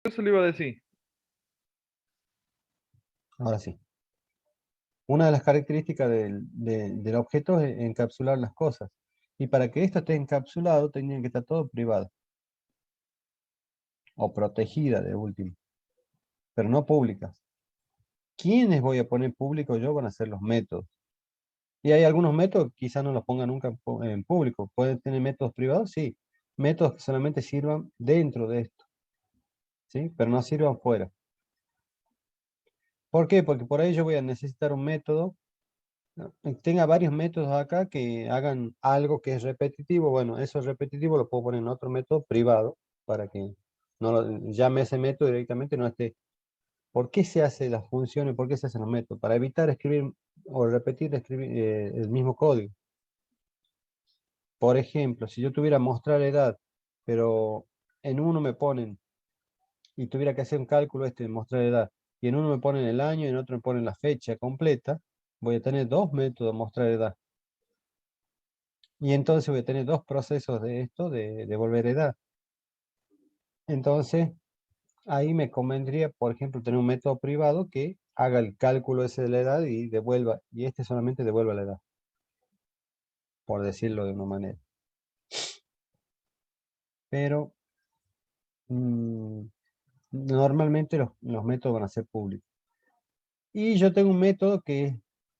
Eso le iba a decir. Ahora sí. Una de las características del objeto es encapsular las cosas. Y para que esto esté encapsulado, tenía que estar todo privado o protegida de último, pero no públicas. ¿Quiénes voy a poner público yo? Van a ser los métodos. Y hay algunos métodos, quizás no los ponga nunca en público. ¿Pueden tener métodos privados? Sí. Métodos que solamente sirvan dentro de esto, ¿sí? Pero no sirvan fuera. ¿Por qué? Porque por ahí yo voy a necesitar un método, ¿no? Tenga varios métodos acá que hagan algo que es repetitivo. Bueno, eso repetitivo lo puedo poner en otro método privado para que no llame ese método directamente, no esté. ¿Por qué se hace las funciones? ¿Por qué se hacen los métodos? Para evitar escribir o repetir el mismo código. Por ejemplo, si yo tuviera mostrar edad, pero en uno me ponen, y tuviera que hacer un cálculo de mostrar edad, y en uno me ponen el año y en otro me ponen la fecha completa, voy a tener dos métodos mostrar edad. Y entonces voy a tener dos procesos de esto, de devolver edad. Entonces, ahí me convendría, por ejemplo, tener un método privado que haga el cálculo ese de la edad y devuelva, y este solamente devuelva la edad, por decirlo de una manera. Pero mm, normalmente los métodos van a ser públicos. Y yo tengo un método que es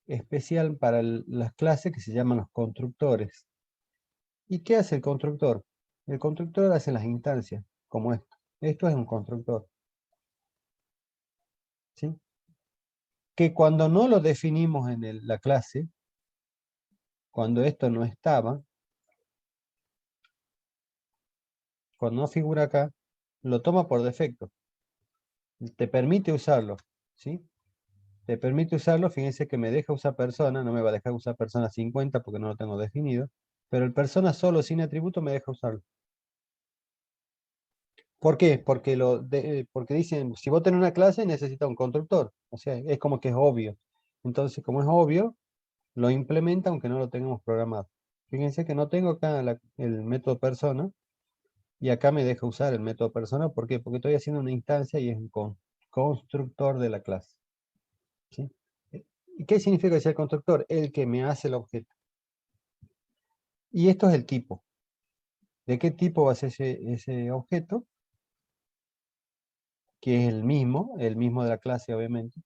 especial para las clases que se llaman los constructores. ¿Y qué hace el constructor? El constructor hace las instancias, como esto. Esto es un constructor, ¿sí? Que cuando no lo definimos en la clase, cuando esto no estaba, cuando no figura acá, lo toma por defecto. Te permite usarlo, ¿sí? Te permite usarlo, fíjense que me deja usar persona, no me va a dejar usar persona 50 porque no lo tengo definido, pero el persona solo sin atributo me deja usarlo. ¿Por qué? Porque, porque dicen, si vos tenés una clase, necesita un constructor. O sea, es como que es obvio. Entonces, como es obvio, lo implementa aunque no lo tengamos programado. Fíjense que no tengo acá el método persona y acá me deja usar el método persona. ¿Por qué? Porque estoy haciendo una instancia y es un constructor de la clase, ¿sí? ¿Y qué significa ser constructor? El que me hace el objeto. Y esto es el tipo. ¿De qué tipo va a ser ese objeto? Que es el mismo de la clase, obviamente.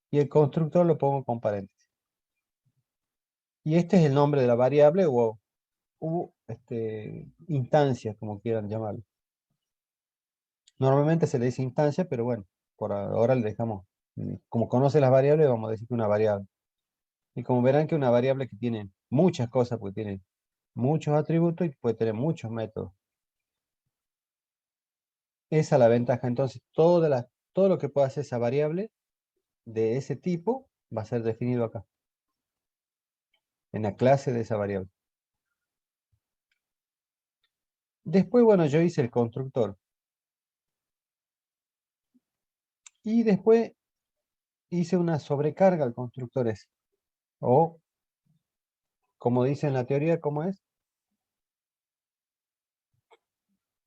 Y el constructor lo pongo con paréntesis. Y este es el nombre de la variable o instancia, como quieran llamarlo. Normalmente se le dice instancia, pero bueno, por ahora le dejamos, como conoce las variables, vamos a decir que una variable. Y como verán que una variable que tiene muchas cosas, porque tiene muchos atributos y puede tener muchos métodos. Esa es la ventaja. Entonces, todo lo que pueda hacer esa variable de ese tipo va a ser definido acá, en la clase de esa variable. Después, bueno, yo hice el constructor. Y después hice una sobrecarga al constructor ese. O, como dice en la teoría, ¿cómo es?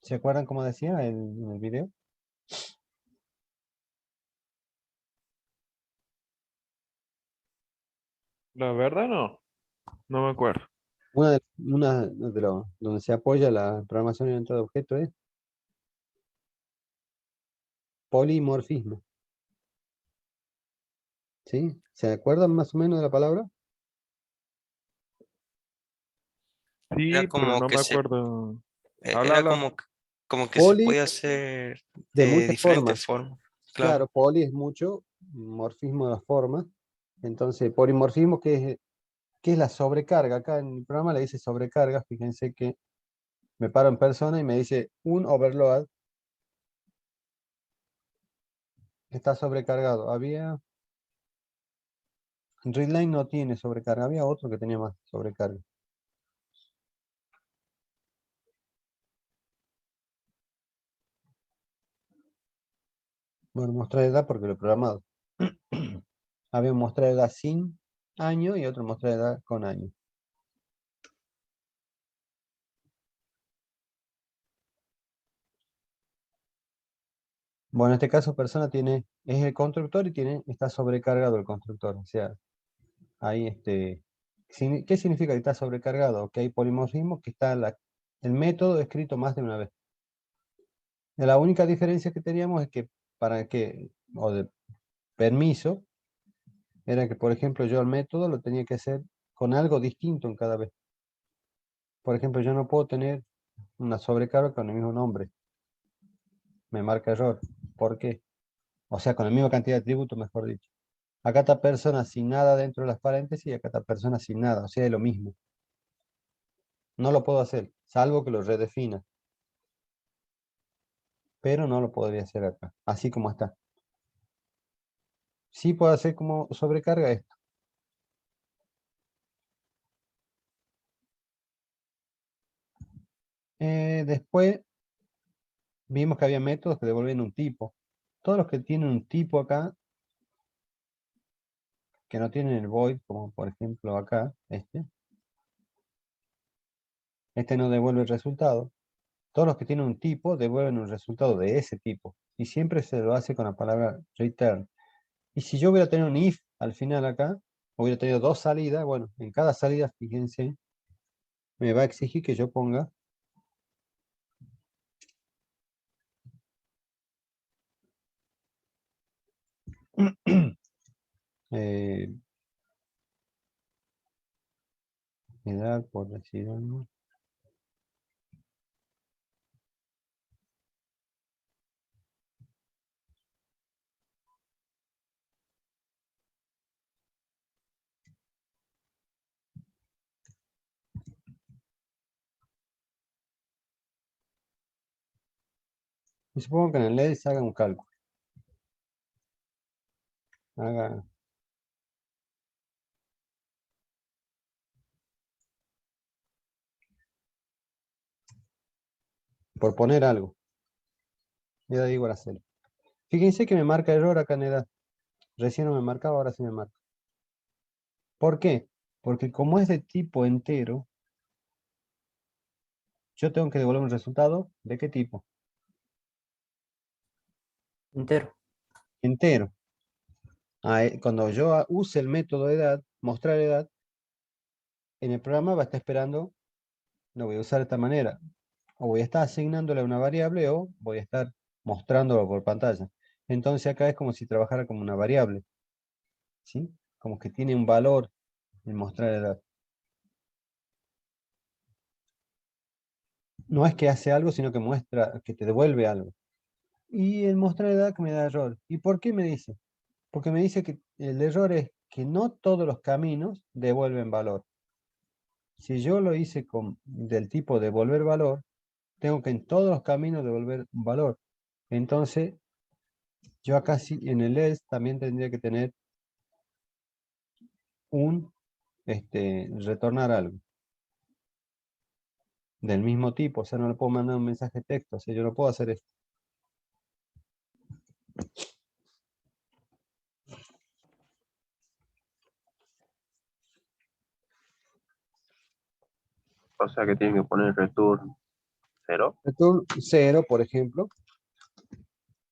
¿Se acuerdan cómo decía en el video? La verdad no, no me acuerdo. Donde se apoya la programación orientada a objetos es polimorfismo. ¿Sí? ¿Se acuerdan más o menos de la palabra? Sí, Era pero como no que me se, acuerdo. Habla, era habla. como que se Poli puede hacer de de muchas diferentes formas. formas. Claro. Claro, poli es mucho, morfismo de las formas. Entonces, polimorfismo, ¿qué es la sobrecarga? Acá en el programa le dice sobrecarga. Fíjense que me paro en persona y me dice un overload está sobrecargado. Readline no tiene sobrecarga, había otro que tenía más sobrecarga. Bueno, mostrar edad porque lo he programado. Había un mostrar edad sin año y otro mostrar edad con año. Bueno, en este caso persona es el constructor y está sobrecargado el constructor. O sea, ahí ¿qué significa que está sobrecargado? Que hay polimorfismo, que está el método escrito más de una vez. La única diferencia que teníamos es que o de permiso, era que, por ejemplo, yo el método lo tenía que hacer con algo distinto en cada vez. Por ejemplo, yo no puedo tener una sobrecarga con el mismo nombre. Me marca error. ¿Por qué? O sea, con la misma cantidad de atributos, mejor dicho. Acá está persona sin nada dentro de las paréntesis y acá está persona sin nada. O sea, es lo mismo. No lo puedo hacer, salvo que lo redefina. Pero no lo podría hacer acá, así como está. Sí puedo hacer como sobrecarga esto. Después vimos que había métodos que devolvían un tipo. Todos los que tienen un tipo acá, que no tienen el void, como por ejemplo acá, este no devuelve el resultado. Todos los que tienen un tipo devuelven un resultado de ese tipo. Y siempre se lo hace con la palabra return. Y si yo hubiera tenido un if al final acá, hubiera tenido dos salidas, bueno, en cada salida, fíjense, me va a exigir que yo ponga eh, edad, por decir algo. Y supongo que en el LEDS haga un cálculo. Haga, por poner algo. Edad igual a 0. Fíjense que me marca error acá en edad. Recién no me marcaba, ahora sí me marca. ¿Por qué? Porque como es de tipo entero, yo tengo que devolver un resultado. ¿De qué tipo? Entero. Entero. Cuando yo use el método de edad, mostrar edad, en el programa va a estar esperando, lo voy a usar de esta manera. O voy a estar asignándole a una variable o voy a estar mostrándolo por pantalla. Entonces acá es como si trabajara como una variable, ¿sí? Como que tiene un valor en mostrar edad. No es que hace algo, sino que muestra, que te devuelve algo. Y el mostrar edad que me da error. ¿Y por qué me dice? Porque me dice que el error es que no todos los caminos devuelven valor. Si yo lo hice del tipo devolver valor, tengo que en todos los caminos devolver un valor. Entonces, yo acá sí, en el else también tendría que tener retornar algo del mismo tipo. O sea, no le puedo mandar un mensaje de texto. O sea, yo no puedo hacer esto. O sea que tienen que poner return 0. Return 0, por ejemplo,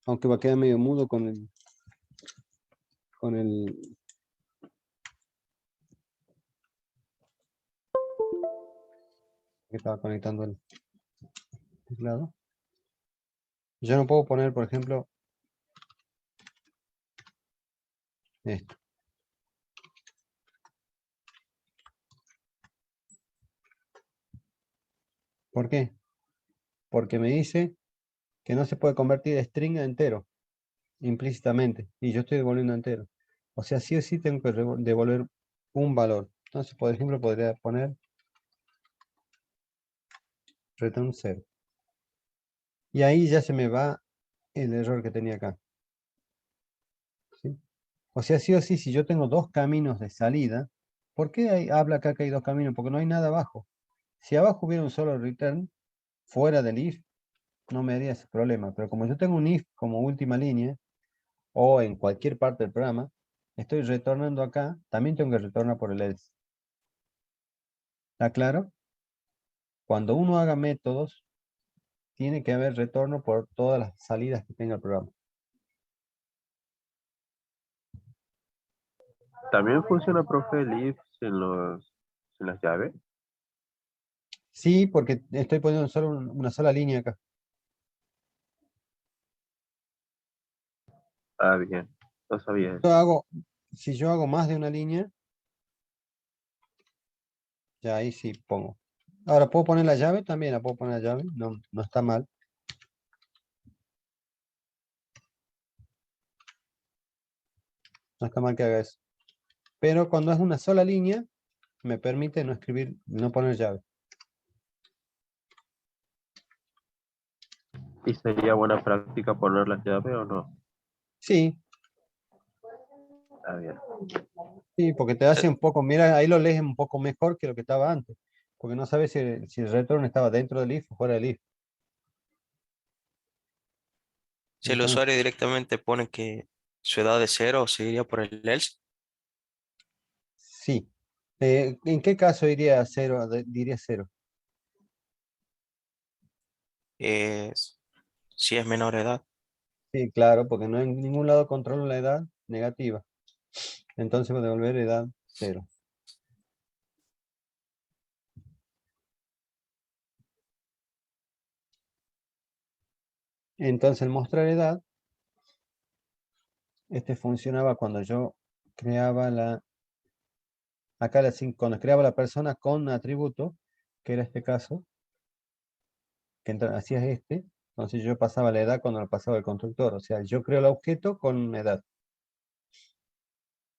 aunque va a quedar medio mudo con el que estaba conectando el teclado. Yo no puedo poner, por ejemplo, esto. ¿Por qué? Porque me dice que no se puede convertir de string a entero, implícitamente, y yo estoy devolviendo entero. O sea, sí o sí tengo que devolver un valor. Entonces, por ejemplo, podría poner return 0. Y ahí ya se me va el error que tenía acá. ¿Sí? O sea, sí o sí, si yo tengo dos caminos de salida, ¿por qué habla acá que hay dos caminos? Porque no hay nada abajo. Si abajo hubiera un solo return, fuera del if, no me haría ese problema. Pero como yo tengo un if como última línea, o en cualquier parte del programa, estoy retornando acá, también tengo que retornar por el else. ¿Está claro? Cuando uno haga métodos, tiene que haber retorno por todas las salidas que tenga el programa. También funciona, profe, el if en las llaves. Sí, porque estoy poniendo solo una sola línea acá. Ah, bien. No sabía eso. Si yo hago más de una línea, ya ahí sí pongo. Ahora, ¿puedo poner la llave? También la puedo poner la llave. No, no está mal. No está mal que haga eso. Pero cuando es una sola línea, me permite no escribir, no poner llave. ¿Y sería buena práctica poner las llaves o no? Sí, Ah, bien. sí, porque te hace un poco, mira, ahí lo lees un poco mejor que lo que estaba antes. Porque no sabes si el retorno estaba dentro del if o fuera del if. Si el Entonces, usuario directamente pone que su edad es cero, seguiría por el else. sí. ¿En qué caso iría a cero? Diría cero. Si es menor de edad. Sí, claro, porque no en ningún lado controlo la edad negativa. Entonces voy a devolver edad cero. Entonces el mostrar edad, este funcionaba cuando yo creaba cuando creaba la persona con atributo, que era este caso, que hacías este, entonces yo pasaba la edad cuando lo pasaba el constructor. O sea, yo creo el objeto con edad.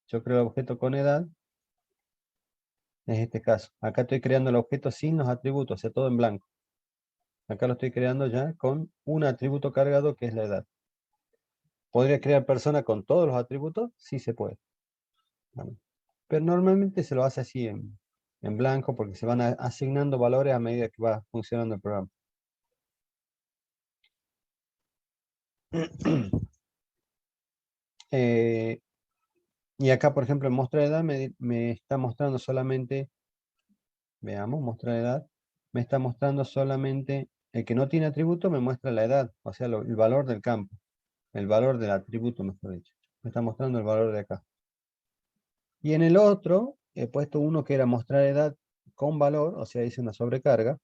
Yo creo el objeto con edad, es este caso. Acá estoy creando el objeto sin los atributos, o sea, todo en blanco. Acá lo estoy creando ya con un atributo cargado que es la edad. ¿Podría crear persona con todos los atributos? Sí se puede. Vale. Pero normalmente se lo hace así en blanco porque se van asignando valores a medida que va funcionando el programa. Eh, y acá, por ejemplo, en mostrar edad me está mostrando solamente, veamos, mostrar edad, me está mostrando solamente, el que no tiene atributo me muestra la edad, o sea, el valor del campo, el valor del atributo, mejor dicho. Me está mostrando el valor de acá. Y en el otro, he puesto uno que era mostrar edad con valor, o sea, hice una sobrecarga.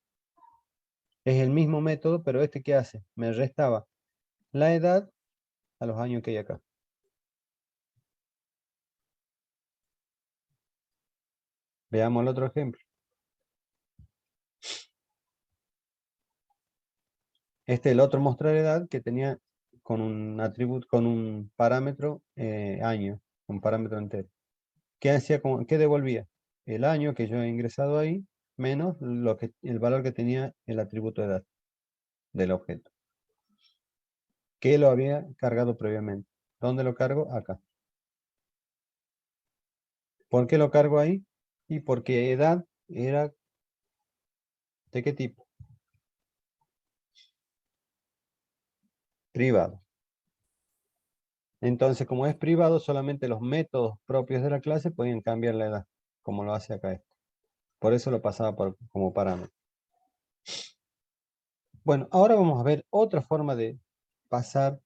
Es el mismo método, pero este ¿qué hace? Me restaba la edad a los años que hay acá. Veamos el otro ejemplo. Este es el otro mostrar edad que tenía con un atributo, con un parámetro año, un parámetro entero. ¿Qué hacía? ¿Qué devolvía? El año que yo he ingresado ahí, menos el valor que tenía el atributo edad del objeto, que lo había cargado previamente. ¿Dónde lo cargo? Acá. ¿Por qué lo cargo ahí? Y porque edad era ¿de qué tipo? Privado. Entonces, como es privado, solamente los métodos propios de la clase pueden cambiar la edad, como lo hace acá esto. Por eso lo pasaba como parámetro. Bueno, ahora vamos a ver otra forma de pasar,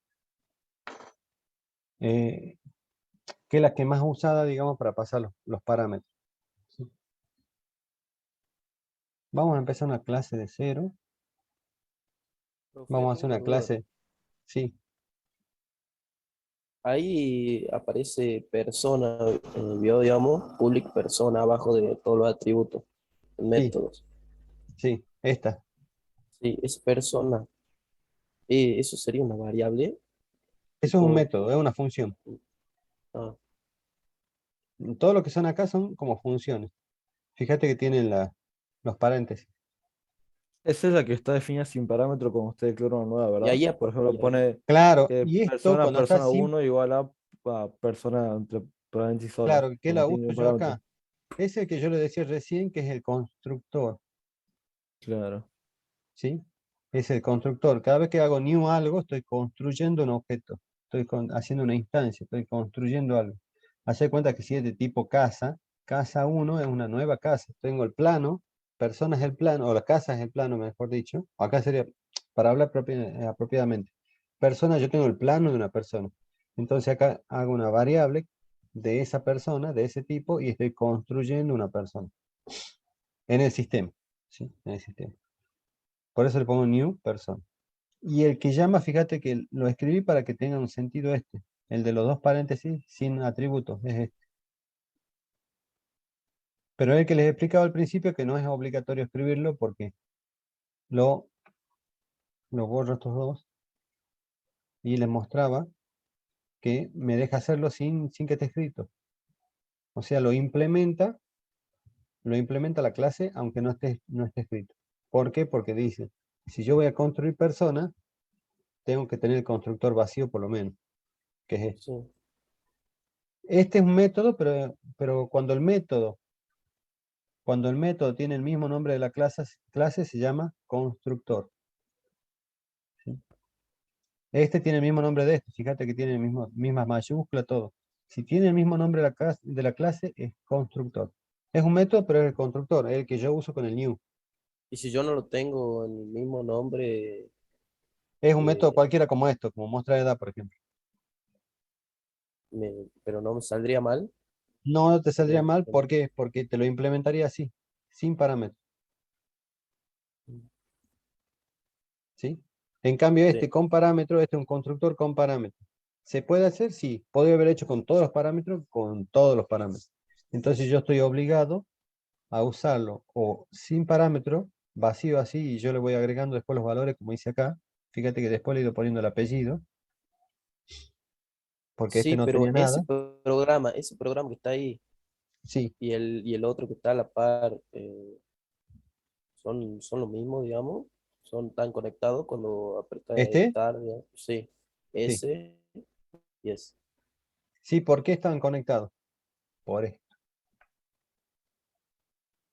que es la que más usada, digamos, para pasar los parámetros. ¿Sí? Vamos a empezar una clase de cero. Profe, Vamos a tengo hacer una una duda. clase, sí, Ahí aparece persona, yo digamos, public persona abajo de todos los atributos, sí, métodos. sí, esta. Sí, es persona. ¿Eso sería una variable? Eso es un Tipo, método, es una función. ah, Todo lo que son acá son como funciones. Fíjate que tienen los paréntesis. Esa es la que está definida sin parámetro cuando usted declara una nueva, y ¿verdad? ahí Por ejemplo, aparece. pone Claro, que y esto persona, cuando está persona sin, uno igual a persona entre paréntesis sola, claro, ¿qué porque no la tiene uso ningún yo parámetro. acá? Ese que yo le decía recién, que es el constructor, Claro. ¿sí? Es el constructor. Cada vez que hago new algo, estoy construyendo un objeto. Estoy haciendo una instancia, estoy construyendo algo. Hace cuenta que si es de tipo casa, casa uno es una nueva casa. Tengo el plano, persona es el plano, o la casa es el plano, mejor dicho. Acá sería, para hablar apropiadamente. Persona, yo tengo el plano de una persona. Entonces acá hago una variable de esa persona, de ese tipo, y estoy construyendo una persona en el sistema, ¿sí? En el sistema. Por eso le pongo new person. Y el que llama, fíjate que lo escribí para que tenga un sentido este. El de los dos paréntesis sin atributos es este. Pero el que les explicaba al principio que no es obligatorio escribirlo porque lo, lo borro estos dos y les mostraba que me deja hacerlo sin que esté escrito. O sea, lo implementa la clase aunque no esté escrito. ¿Por qué? Porque dice, si yo voy a construir personas, tengo que tener el constructor vacío por lo menos, que es este. Sí. Este es un método, pero cuando el método tiene el mismo nombre de la clase se llama constructor. ¿Sí? Este tiene el mismo nombre de este, fíjate que tiene el misma mayúscula, todo. Si tiene el mismo nombre de la clase, es constructor. Es un método, pero es el constructor, es el que yo uso con el new. Y si yo no lo tengo en el mismo nombre, Es un método eh, cualquiera como esto, como muestra de edad, por ejemplo. pero no me saldría mal. No te saldría Eh, mal, ¿por qué? Porque te lo implementaría así, sin parámetros, ¿sí? En cambio, sí, este con parámetros, este es un constructor con parámetros. ¿Se puede hacer? Sí. ¿Podría haber hecho con todos los parámetros? Con todos los parámetros. Entonces yo estoy obligado a usarlo o sin parámetro, vacío así, y yo le voy agregando después los valores, como dice acá. Fíjate que después le he ido poniendo el apellido, porque este sí, no tenía pero nada. ese programa que está ahí Sí, y el otro que está a la par, son lo mismo, digamos, son tan conectados cuando apretas este, editar, digamos. Sí, sí. ese y ese. Sí, ¿por qué están conectados? Por esto.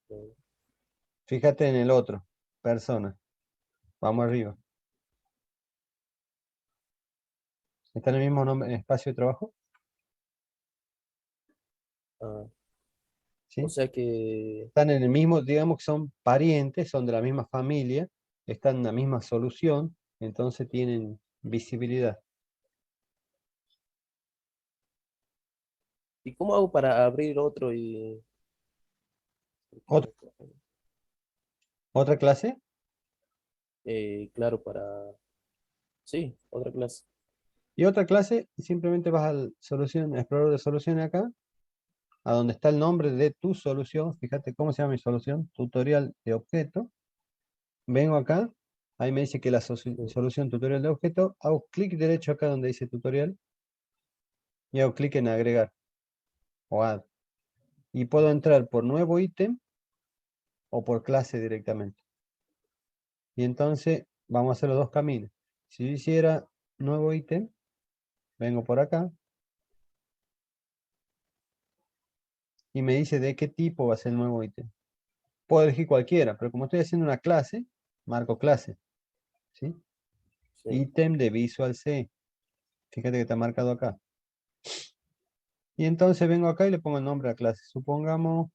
Eh, Fíjate en el otro, persona. Vamos arriba. ¿Está en el mismo nombre, espacio de trabajo? ah, o ¿Sí? sea que, Están en el mismo, digamos que son parientes, son de la misma familia, están en la misma solución, entonces tienen visibilidad. ¿y cómo hago para abrir otro y... Otra, otra clase, claro, para... Sí, otra clase. y otra clase, simplemente vas al solución, explorador de soluciones acá, a donde está el nombre de tu solución. Fíjate cómo se llama mi solución, tutorial de objeto. Vengo acá, ahí me dice que la Sí. solución tutorial de objeto, hago clic derecho acá donde dice tutorial y hago clic en agregar o add. Y puedo entrar por nuevo ítem o por clase directamente. Y entonces vamos a hacer los dos caminos. Si yo hiciera nuevo ítem, vengo por acá y me dice de qué tipo va a ser el nuevo ítem. Puedo elegir cualquiera, pero como estoy haciendo una clase, marco clase, ¿sí? Sí. Ítem de Visual C. Fíjate que está marcado acá. Y entonces vengo acá y le pongo el nombre a la clase. Supongamos,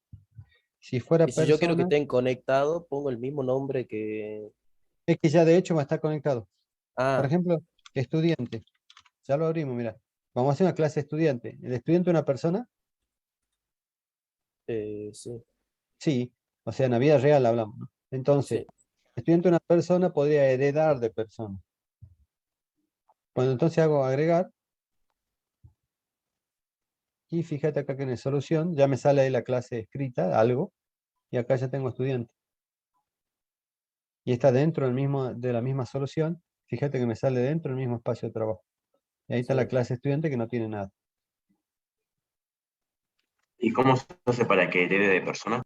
si fuera Y si yo quiero que persona, estén conectados, pongo el mismo nombre que... es que ya de hecho va a estar conectado. Por Ah, ejemplo, estudiante. Ya lo abrimos, mira. Vamos a hacer una clase estudiante. ¿El estudiante es una persona? sí, Sí. O sea, en la vida real hablamos, ¿no? Entonces, sí. estudiante de una persona podría heredar de persona. Cuando entonces hago agregar, y fíjate acá que en la solución ya me sale ahí la clase escrita, algo, y acá ya tengo estudiante. Y está dentro de la misma solución. Fíjate que me sale dentro del mismo espacio de trabajo. Y ahí está la Sí. clase estudiante que no tiene nada. ¿Y cómo se hace para que herede de persona?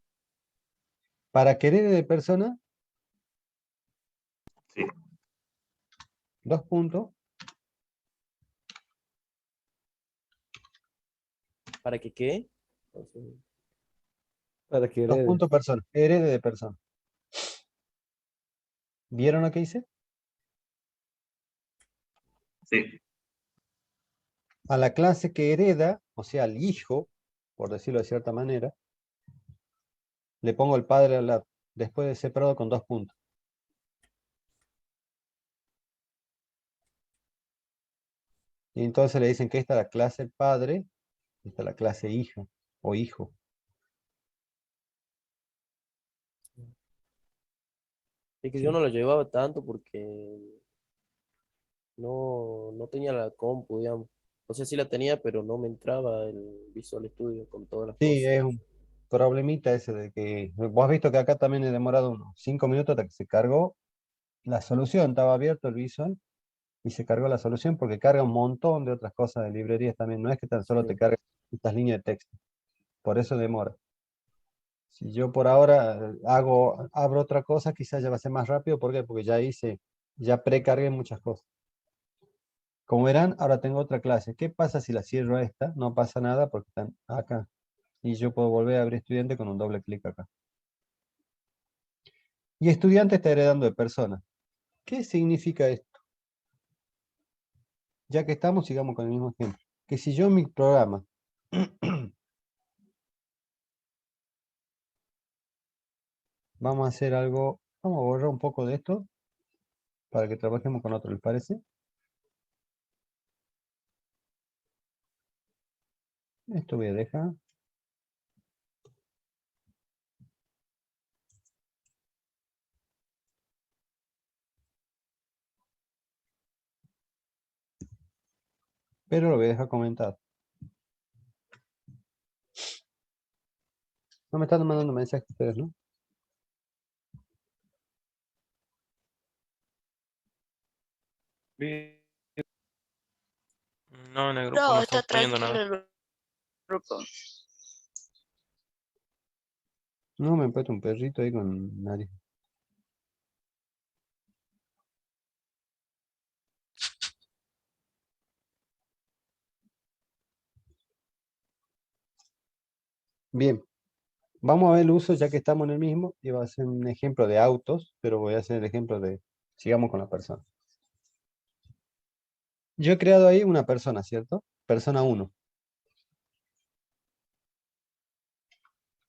Para que herede de persona, Sí, dos puntos, ¿Para que qué? para que dos herede. puntos persona, herede de persona. ¿Vieron lo que hice? sí. A la clase que hereda, o sea, al hijo, por decirlo de cierta manera, le pongo el padre al lado, después de separado con dos puntos. Y entonces le dicen que esta es la clase padre Está la clase hija o hijo. Es que yo ¿Sí? no lo llevaba tanto porque no tenía la compu, digamos. O sea, sí la tenía, pero no me entraba el Visual Studio con todas las Sí, cosas. es un problemita ese de que vos has visto que acá también he demorado unos 5 minutos hasta que se cargó la solución. Estaba abierto el Visual y se cargó la solución porque carga un montón de otras cosas de librerías también. No es que tan solo te Sí. cargue estas líneas de texto. Por eso demora. Si yo por ahora abro otra cosa, quizás ya va a ser más rápido. ¿Por qué? Porque ya precargué muchas cosas. Como verán, ahora tengo otra clase. ¿Qué pasa si la cierro a esta? No pasa nada porque están acá. Y yo puedo volver a abrir estudiante con un doble clic acá. Y estudiante está heredando de persona. ¿Qué significa esto? Ya que estamos, sigamos con el mismo ejemplo. Que si yo en mi programa vamos a hacer algo, vamos a borrar un poco de esto para que trabajemos con otro, ¿les parece? Esto voy a dejar. Pero lo voy a dejar comentado. No me están mandando mensajes ustedes, ¿no? Bien. No, en el grupo No, no está están poniendo tranquilo nada. el grupo. No, me he puesto un perrito ahí con nariz. Bien, vamos a ver el uso ya que estamos en el mismo. Y va a ser un ejemplo de autos, pero voy a hacer el ejemplo de, sigamos con la persona. Yo he creado ahí una persona, ¿cierto? Persona uno.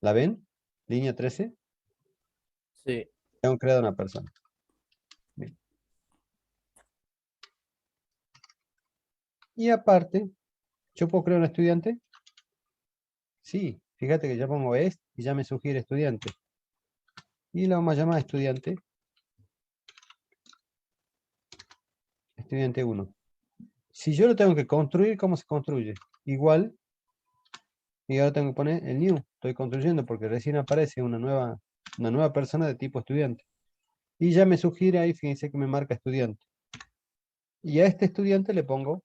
¿La ven? Línea 13. Sí. Tengo creado una persona. Bien. Y aparte, ¿yo puedo crear un estudiante? Sí, fíjate que ya pongo es y ya me sugiere estudiante. Y la vamos a llamar estudiante, estudiante 1. Si yo lo tengo que construir, ¿cómo se construye? Igual, y ahora tengo que poner el new. Estoy construyendo porque recién aparece una nueva persona de tipo estudiante. Y ya me sugiere ahí, fíjense que me marca estudiante. Y a este estudiante le pongo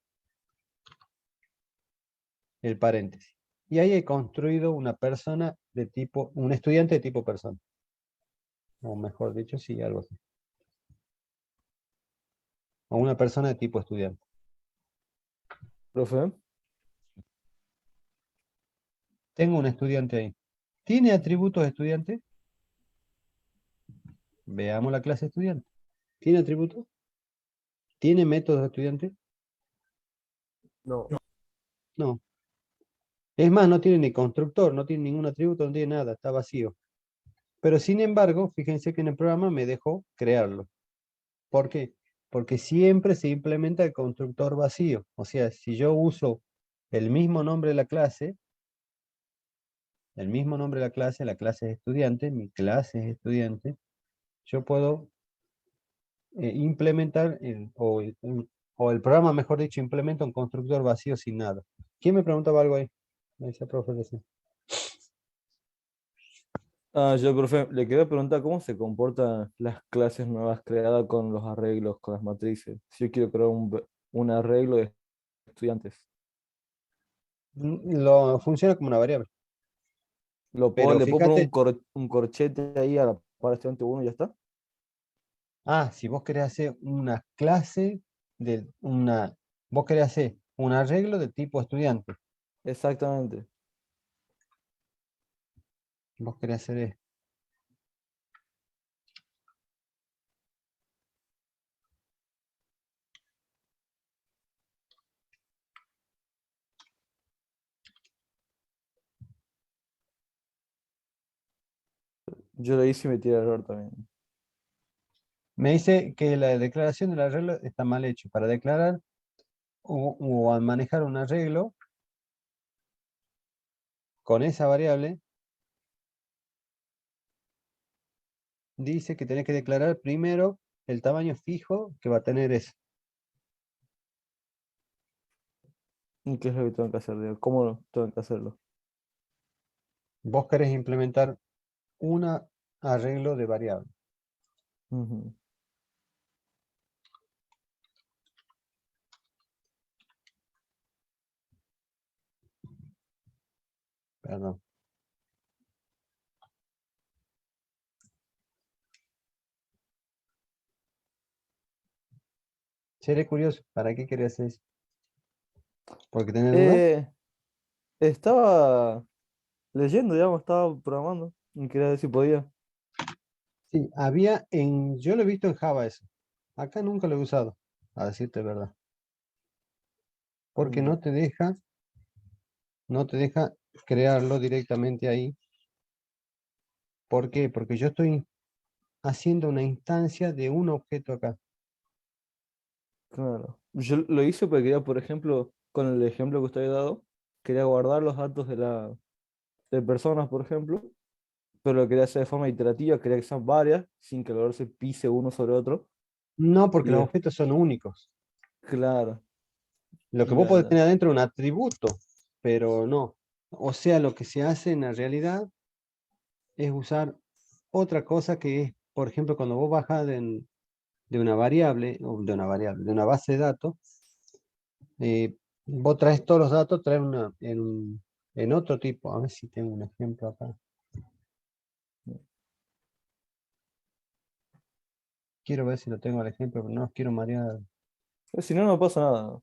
el paréntesis. Y ahí he construido una persona de tipo, un estudiante de tipo persona. O mejor dicho, sí, algo así. O una persona de tipo estudiante. Profe, Tengo un estudiante ahí. ¿Tiene atributos estudiante? Veamos la clase estudiante. ¿Tiene atributos? ¿Tiene métodos estudiante? No. No. Es más, no tiene ni constructor, no tiene ningún atributo, no tiene nada, está vacío. Pero sin embargo, fíjense que en el programa me dejó crearlo. ¿Por qué? Porque siempre se implementa el constructor vacío. O sea, si yo uso el mismo nombre de la clase, la clase es estudiante, mi clase es estudiante, yo puedo implementar, o el programa, mejor dicho, implementa un constructor vacío sin nada. ¿Quién me preguntaba algo ahí? Ese profe decía. yo, profe, le quería preguntar cómo se comportan las clases nuevas creadas con los arreglos, con las matrices. Si yo quiero crear un arreglo de estudiantes, Funciona como una variable. Pero le puedo poner fíjate, un corchete ahí a la para estudiante uno y ya está. si vos querés hacer una clase de una, vos querés hacer un arreglo de tipo estudiante, Exactamente. vos querés hacer esto. Yo lo hice y me tiré error también. Me dice que la declaración del arreglo está mal hecho. Para declarar o al manejar un arreglo, con esa variable, dice que tenés que declarar primero el tamaño fijo que va a tener eso. ¿Y qué es lo que tengo que hacer? Digo, ¿cómo tengo que hacerlo? Vos querés implementar un arreglo de variable. Ujú. Perdón. Seré curioso, ¿para qué querés eso? ¿Porque tenés dudas? Eh, Estaba leyendo, digamos, estaba programando. Y quería ver si podía. Sí, yo lo he visto en Java eso. Acá nunca lo he usado, a decirte verdad. Porque Ya. no te deja crearlo directamente ahí. ¿Por qué? Porque yo estoy haciendo una instancia de un objeto acá. Claro. Yo lo hice porque quería, por ejemplo, con el ejemplo que usted había dado, quería guardar los datos de personas, por ejemplo, pero lo quería hacer de forma iterativa, quería que sean varias, sin que el valor se pise uno sobre otro. No, porque Y los es, objetos son únicos. claro, Lo que vos ya, podés ya. tener adentro es un atributo, pero no. O sea, lo que se hace en la realidad es usar otra cosa que es, por ejemplo, cuando vos bajas de una variable, o de una base de datos, vos traes todos los datos, traes en otro tipo. A ver si tengo un ejemplo acá. Quiero ver si lo tengo al ejemplo, pero no los quiero marear. Si no, no pasa nada.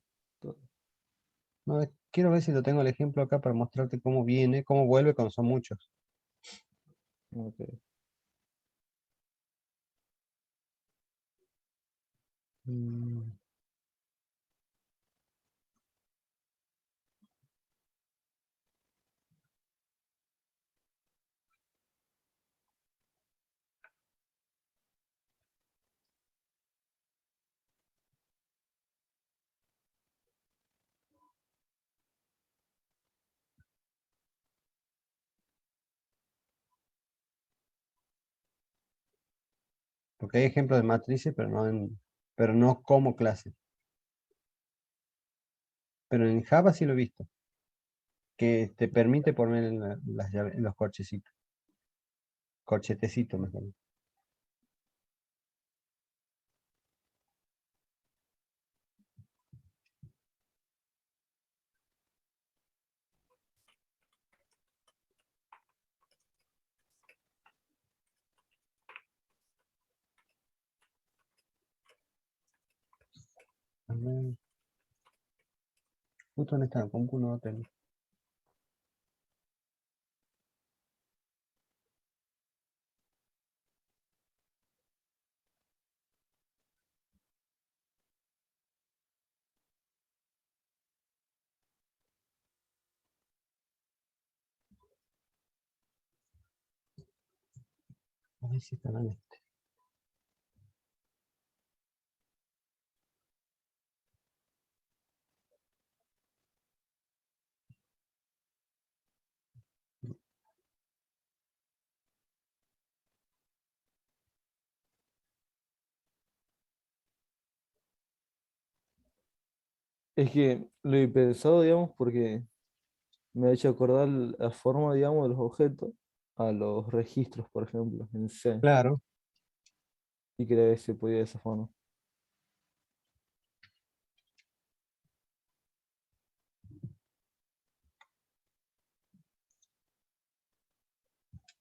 No, quiero ver si lo tengo el ejemplo acá para mostrarte cómo viene, cómo vuelve cuando son muchos. Ok. Mm, Porque hay ejemplos de matrices, pero no como clase. Pero en Java sí lo he visto, que te permite poner en los corchecitos, corchetecitos mejor. A ver, justo en esta compu no lo tengo. A ver si está en este. Es que lo he pensado, digamos, porque me ha hecho acordar la forma, digamos, de los objetos a los registros, por ejemplo, en C. Claro, Y quería ver si se podía de esa forma.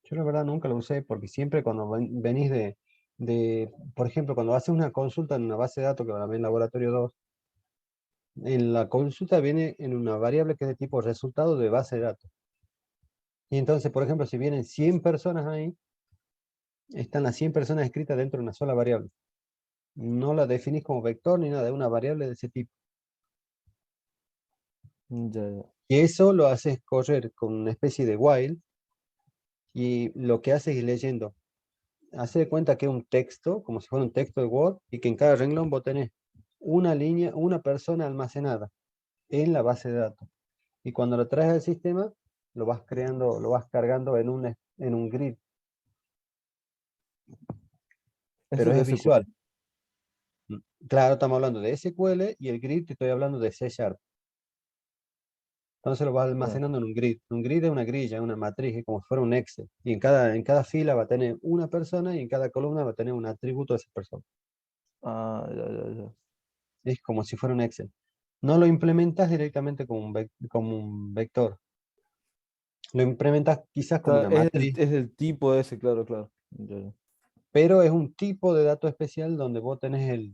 yo la verdad nunca lo usé porque siempre cuando venís por ejemplo, cuando haces una consulta en una base de datos que va a ver en laboratorio 2, en la consulta viene en una variable que es de tipo resultado de base de datos. Y entonces, por ejemplo, si vienen 100 personas ahí, están las 100 personas escritas dentro de una sola variable. No la definís como vector ni nada, es una variable de ese tipo. Ya, ya. Y eso lo haces correr con una especie de while y lo que haces es leyendo. Hace de cuenta que es un texto, como si fuera un texto de Word, y que en cada renglón vos tenés una línea, una persona almacenada en la base de datos. Y cuando lo traes al sistema, lo vas creando, lo vas cargando en un grid, Eso pero es es de SQL. visual. Claro, estamos hablando de SQL y el grid te estoy hablando de C Sharp. Entonces lo vas Ah, almacenando en un grid. Un grid es una grilla, una matriz, es como si fuera un Excel. Y en cada fila va a tener una persona y en cada columna va a tener un atributo de esa persona. ya, ya, ya. Es como si fuera un Excel. No lo implementas directamente como un vector. Lo implementas quizás como Claro, una matriz, es el tipo ese, claro, claro. Ya, ya. pero es un tipo de dato especial donde vos tenés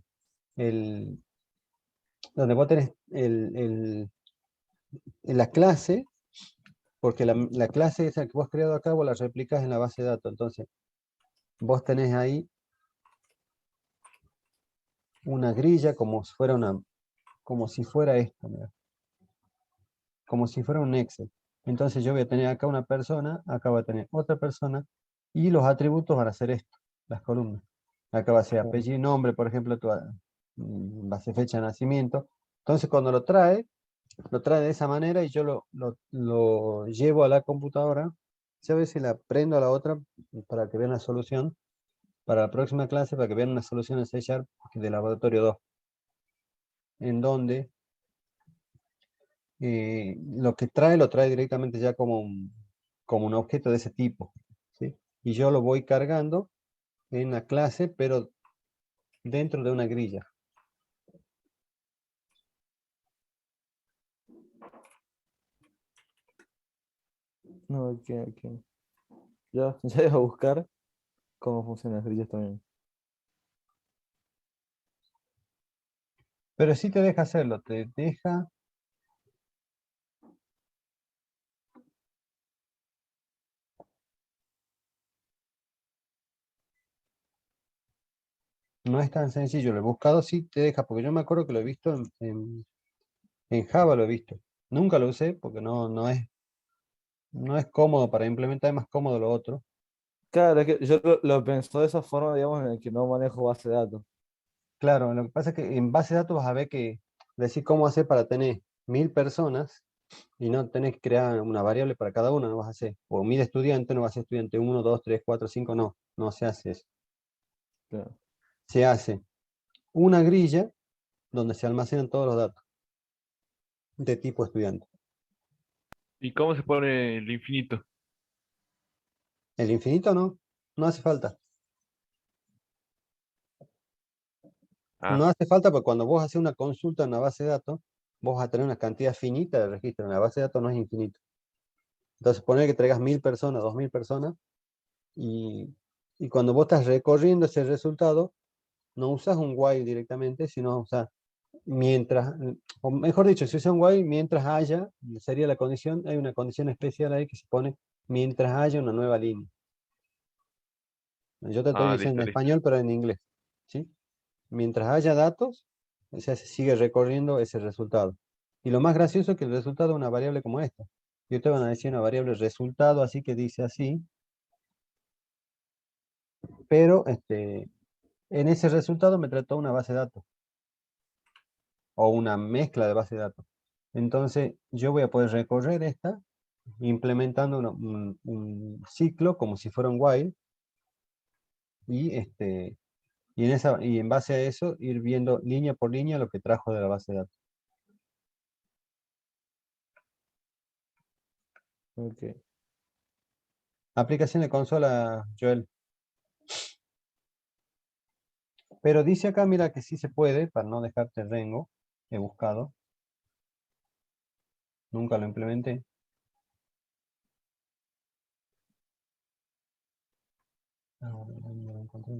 donde vos tenés la clase, porque la clase esa que vos has creado acá, vos la replicas en la base de datos. Entonces, vos tenés ahí una grilla como si fuera esto, mirá, como si fuera un Excel. Entonces yo voy a tener acá una persona, acá voy a tener otra persona, y los atributos van a ser esto, las columnas. Acá va a ser Claro. apellido y nombre, por ejemplo, va a ser fecha de nacimiento. Entonces cuando lo trae de esa manera y yo lo llevo a la computadora. Ya a ver si la prendo a la otra para que vean la solución, para la próxima clase, para que vean una solución en C# de laboratorio 2, en donde lo trae directamente ya como un objeto de ese tipo, ¿sí? Y yo lo voy cargando en la clase, pero dentro de una grilla. No, ok, ok. Ya, ya voy a buscar cómo funcionan las grillas también. Pero sí te deja hacerlo, te deja. No es tan sencillo, lo he buscado, sí te deja, porque yo me acuerdo que lo he visto en Java, lo he visto. Nunca lo usé porque no es cómodo para implementar, es más cómodo lo otro. Claro, es que yo lo pensé de esa forma, digamos, en el que no manejo base de datos. Claro, lo que pasa es que en base de datos vas a ver que decir cómo hacer para tener 1000 personas y no tenés que crear una variable para cada una, no vas a hacer. O 1000 estudiantes, no vas a ser estudiante 1, 2, 3, 4, 5, no se hace eso. Claro. Se hace una grilla donde se almacenan todos los datos de tipo estudiante. ¿Y cómo se pone el infinito? El infinito no hace falta. No Ah, hace falta porque cuando vos haces una consulta en una base de datos, vos vas a tener una cantidad finita de registros. En la base de datos no es infinito. Entonces, poner que traigas 1000 personas, 2000 personas, y, y cuando vos estás recorriendo ese resultado, no usas un while directamente, sino usas mientras, o mejor dicho, si usa un while, mientras haya, sería la condición, hay una condición especial ahí que se pone mientras haya una nueva línea. Yo te estoy diciendo listo, en listo. español, pero en inglés, ¿sí? Mientras haya datos, o sea, se sigue recorriendo ese resultado. Y lo más gracioso es que el resultado es una variable como esta. Yo te van a decir una variable resultado, así que dice así, pero en ese resultado me trató una base de datos o una mezcla de base de datos. Entonces, yo voy a poder recorrer esta implementando un ciclo como si fuera un while y en base a eso ir viendo línea por línea lo que trajo de la base de datos. Ok. Aplicación de consola, Joel. Pero dice acá, mira, que sí se puede, para no dejarte rengo. He buscado. Nunca lo implementé. Ah, ¿dónde lo encontré?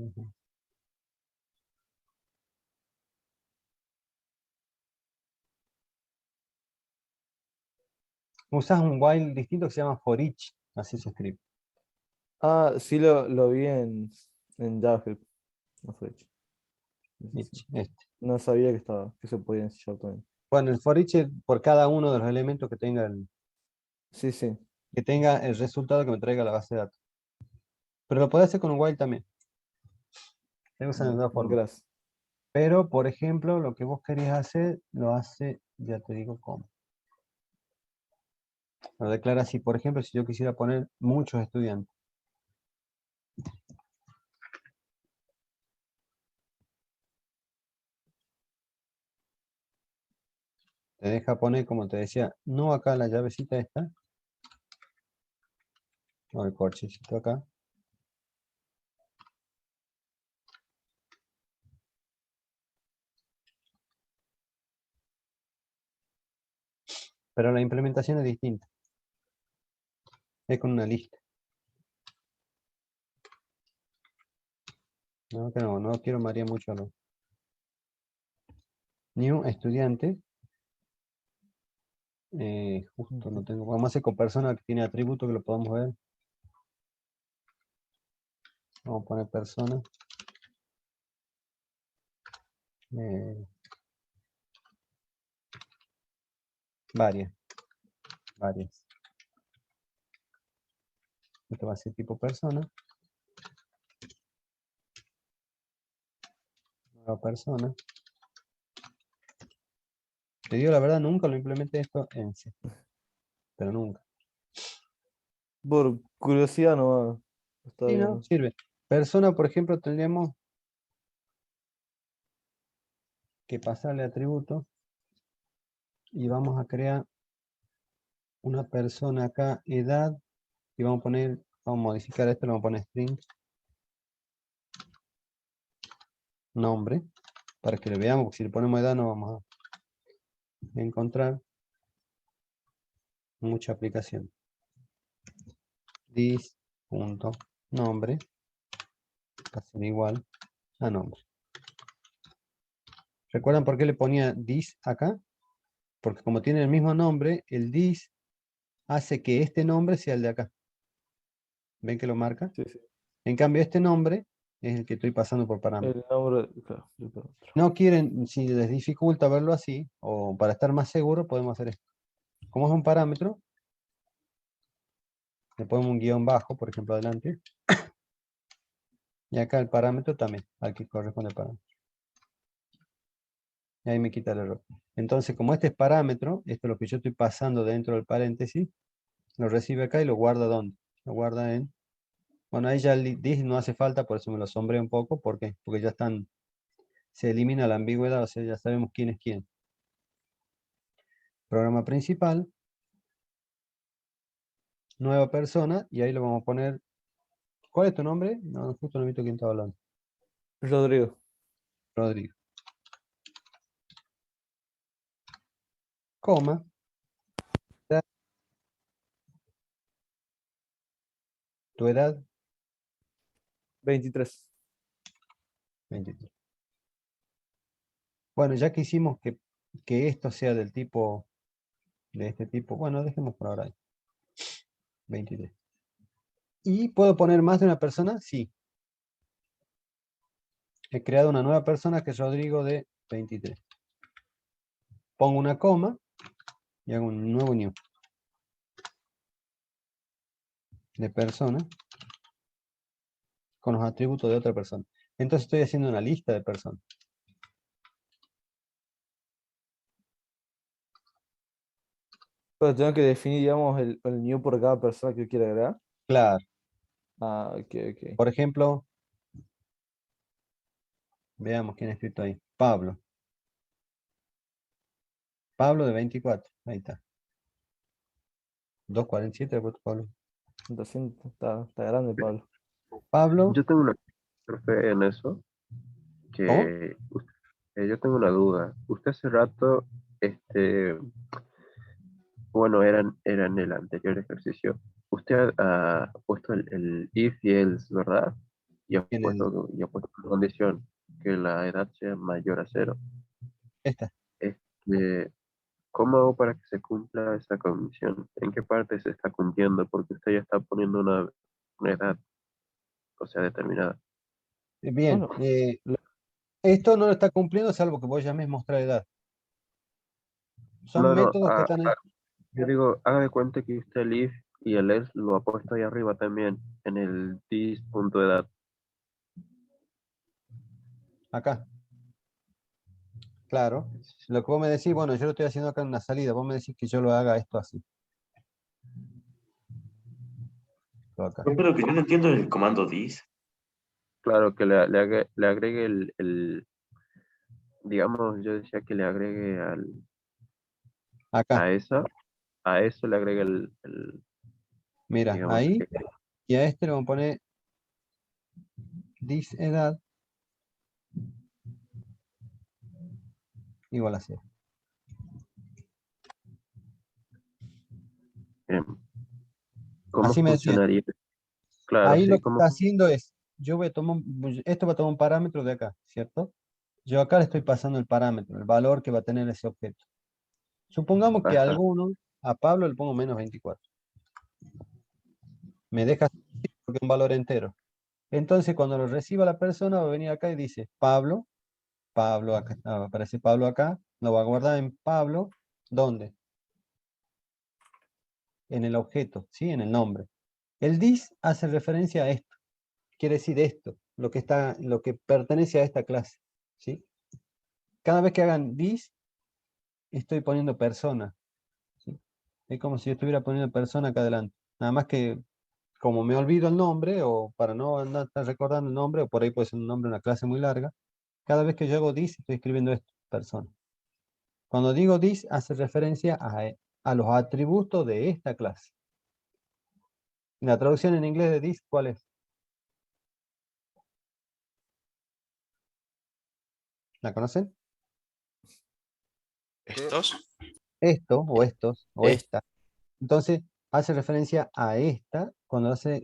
Usas un while distinto que se llama for each. Así se escribe. Ah, sí lo vi en JavaScript. No fue hecho. Eso sí. Each, este. No sabía que se podía en C# también. Bueno, el for each es por cada uno de los elementos Sí, sí. que tenga el resultado que me traiga la base de datos. Pero lo puedes hacer con un while también. Se usan de No, dos formas. gracias. Pero, por ejemplo, lo que vos querías hacer, lo hace, ya te digo cómo. Lo declara así. Por ejemplo, si yo quisiera poner muchos estudiantes. Te deja poner, como te decía, no acá la llavecita esta, o el corchecito acá. Pero la implementación es distinta. Es con una lista. No, que no quiero marear mucho a los. New estudiante. Justo no tengo. Vamos a hacer con persona que tiene atributo que lo podamos ver. Vamos a poner persona. Eh, varias. Esto va a ser tipo persona. Nueva persona. Te digo la verdad, nunca lo implementé esto en C. Pero nunca. Por curiosidad no está Sí, bien, no, ¿no? sirve. Persona, por ejemplo, tendríamos que pasarle atributo. Y vamos a crear una persona acá, edad. Y vamos a modificar esto, le vamos a poner string. Nombre. Para que le veamos, porque si le ponemos edad no vamos a encontrar mucha aplicación. This.nombre va a ser igual a nombre. ¿Recuerdan por qué le ponía this acá? Porque como tiene el mismo nombre, el this hace que este nombre sea el de acá. ¿Ven que lo marca? Sí, sí. En cambio, este nombre es el que estoy pasando por parámetro. El nombre, claro, del parámetro. No quieren, si les dificulta verlo así, o para estar más seguro, podemos hacer esto. Como es un parámetro, le ponemos un guión bajo, por ejemplo, adelante. Y acá el parámetro también, al que corresponde el parámetro. Y ahí me quita el error. Entonces, como este es parámetro, esto es lo que yo estoy pasando dentro del paréntesis, lo recibe acá y lo guarda ¿dónde? Lo guarda en... Bueno, ahí ya el this no hace falta, por eso me lo sombré un poco. ¿Por qué? Porque ya están... Se elimina la ambigüedad, o sea, ya sabemos quién es quién. Programa principal. Nueva persona, y ahí lo vamos a poner... ¿Cuál es tu nombre? No, justo no he visto quién estaba hablando. Rodrigo. Rodrigo. Coma. Tu edad, 23. 23. Bueno, ya que hicimos que esto sea del tipo, de este tipo, bueno, dejemos por ahora ahí. 23. ¿Y puedo poner más de una persona? Sí. He creado una nueva persona que es Rodrigo de 23. Pongo una coma y hago un nuevo new de persona con los atributos de otra persona. Entonces estoy haciendo una lista de personas. Pero tengo que definir, digamos, el new por cada persona que yo quiera agregar. Claro. Ah, ok, ok. Por ejemplo, veamos quién ha escrito ahí. Pablo. Pablo de 24. Ahí está. 247 Pablo. 200, está grande, Pablo. Pablo. Yo tengo una profe en eso, ¿Cómo? que yo tengo una duda. Usted hace rato, bueno, era en el anterior ejercicio. Usted ha puesto el if y else, ¿verdad? En el, Y ha puesto la condición que la edad sea mayor a cero. esta. Este, ¿Cómo hago para que se cumpla esa condición? ¿En qué parte se está cumpliendo? Porque usted ya está poniendo una edad, o sea, determinada. Bien. Bueno, la- Esto no lo está cumpliendo salvo que vos llames mostrar edad. Son No, no, métodos que están ahí. yo digo, haga de cuenta que usted el if y el else lo ha puesto ahí arriba también, en el this.edad. Acá. Claro. Lo que vos me decís, bueno, yo lo estoy haciendo acá en una salida. Vos me decís que yo lo haga esto así. esto acá. Pero que yo no entiendo el comando dis. Claro, que le agregue digamos, yo decía que le agregue Acá, a eso le agregue mira, digamos, ahí, y a este le vamos a poner this edad igual a 0. ¿cómo Así me decía. funcionaría? Claro, Ahí lo sí, que está haciendo es, yo voy a tomar, esto va a tomar un parámetro de acá, ¿cierto? Yo acá le estoy pasando el parámetro, el valor que va a tener ese objeto. Supongamos que a ajá, alguno, a Pablo le pongo menos 24. Me deja porque es un valor entero. Entonces, cuando lo reciba la persona, va a venir acá y dice, Pablo, acá, aparece Pablo acá, lo va a guardar en Pablo, ¿dónde? En el objeto, ¿sí? En el nombre. El dis hace referencia a esto, quiere decir esto, lo que pertenece a esta clase, ¿sí? Cada vez que hagan this, estoy poniendo persona, ¿sí? Es como si yo estuviera poniendo persona acá adelante. Nada más que, como me olvido el nombre, o para no andar recordando el nombre, o por ahí puede ser un nombre de una clase muy larga, cada vez que yo hago this, estoy escribiendo esto, persona. Cuando digo this, hace referencia a los atributos de esta clase. La traducción en inglés de this, ¿cuál es? ¿La conocen? ¿Estos? Esto, o estos, o Es- esta. Entonces, hace referencia a esta. Cuando hace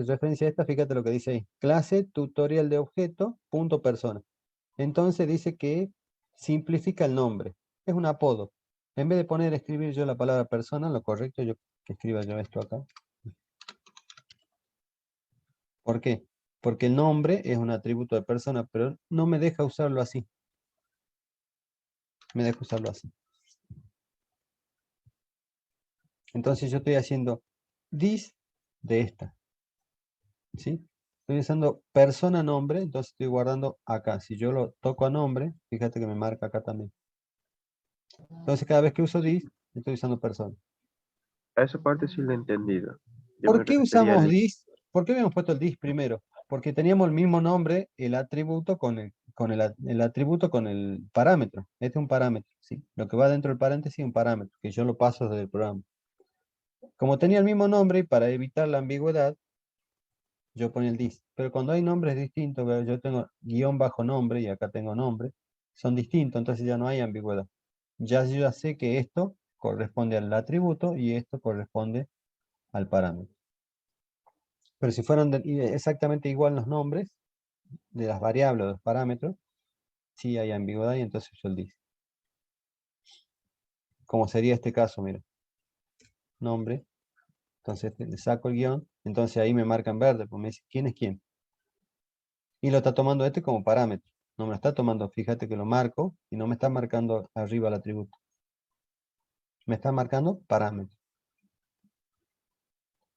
referencia a esta, fíjate lo que dice ahí. Clase tutorial de objeto, punto persona. Entonces dice que simplifica el nombre. Es un apodo. En vez de escribir yo la palabra persona, lo correcto yo que escriba yo esto acá. ¿Por qué? Porque el nombre es un atributo de persona, pero no me deja usarlo así. Me deja usarlo así. Entonces yo estoy haciendo this de esta. ¿Sí? Estoy usando persona nombre, entonces estoy guardando acá. Si yo lo toco a nombre, fíjate que me marca acá también. Entonces cada vez que uso this, estoy usando persona. a esa parte sí lo he entendido. Yo ¿Por me qué refería usamos al this? ¿Por qué habíamos puesto el this primero? Porque teníamos el mismo nombre, el atributo el atributo con el parámetro. Este es un parámetro, ¿sí? Lo que va dentro del paréntesis es un parámetro, que yo lo paso desde el programa. Como tenía el mismo nombre y para evitar la ambigüedad, yo ponía el this. Pero cuando hay nombres distintos, yo tengo guión bajo nombre y acá tengo nombre, son distintos, entonces ya no hay ambigüedad. Ya yo ya sé que esto corresponde al atributo y esto corresponde al parámetro. Pero si fueran exactamente igual los nombres de las variables o de los parámetros, sí hay ambigüedad y entonces yo el this. Como sería este caso, mira. Nombre, entonces le saco el guión, entonces ahí me marca en verde, pues me dice quién es quién. Y lo está tomando este como parámetro. No me lo está tomando, fíjate que lo marco y no me está marcando arriba el atributo. Me está marcando parámetro.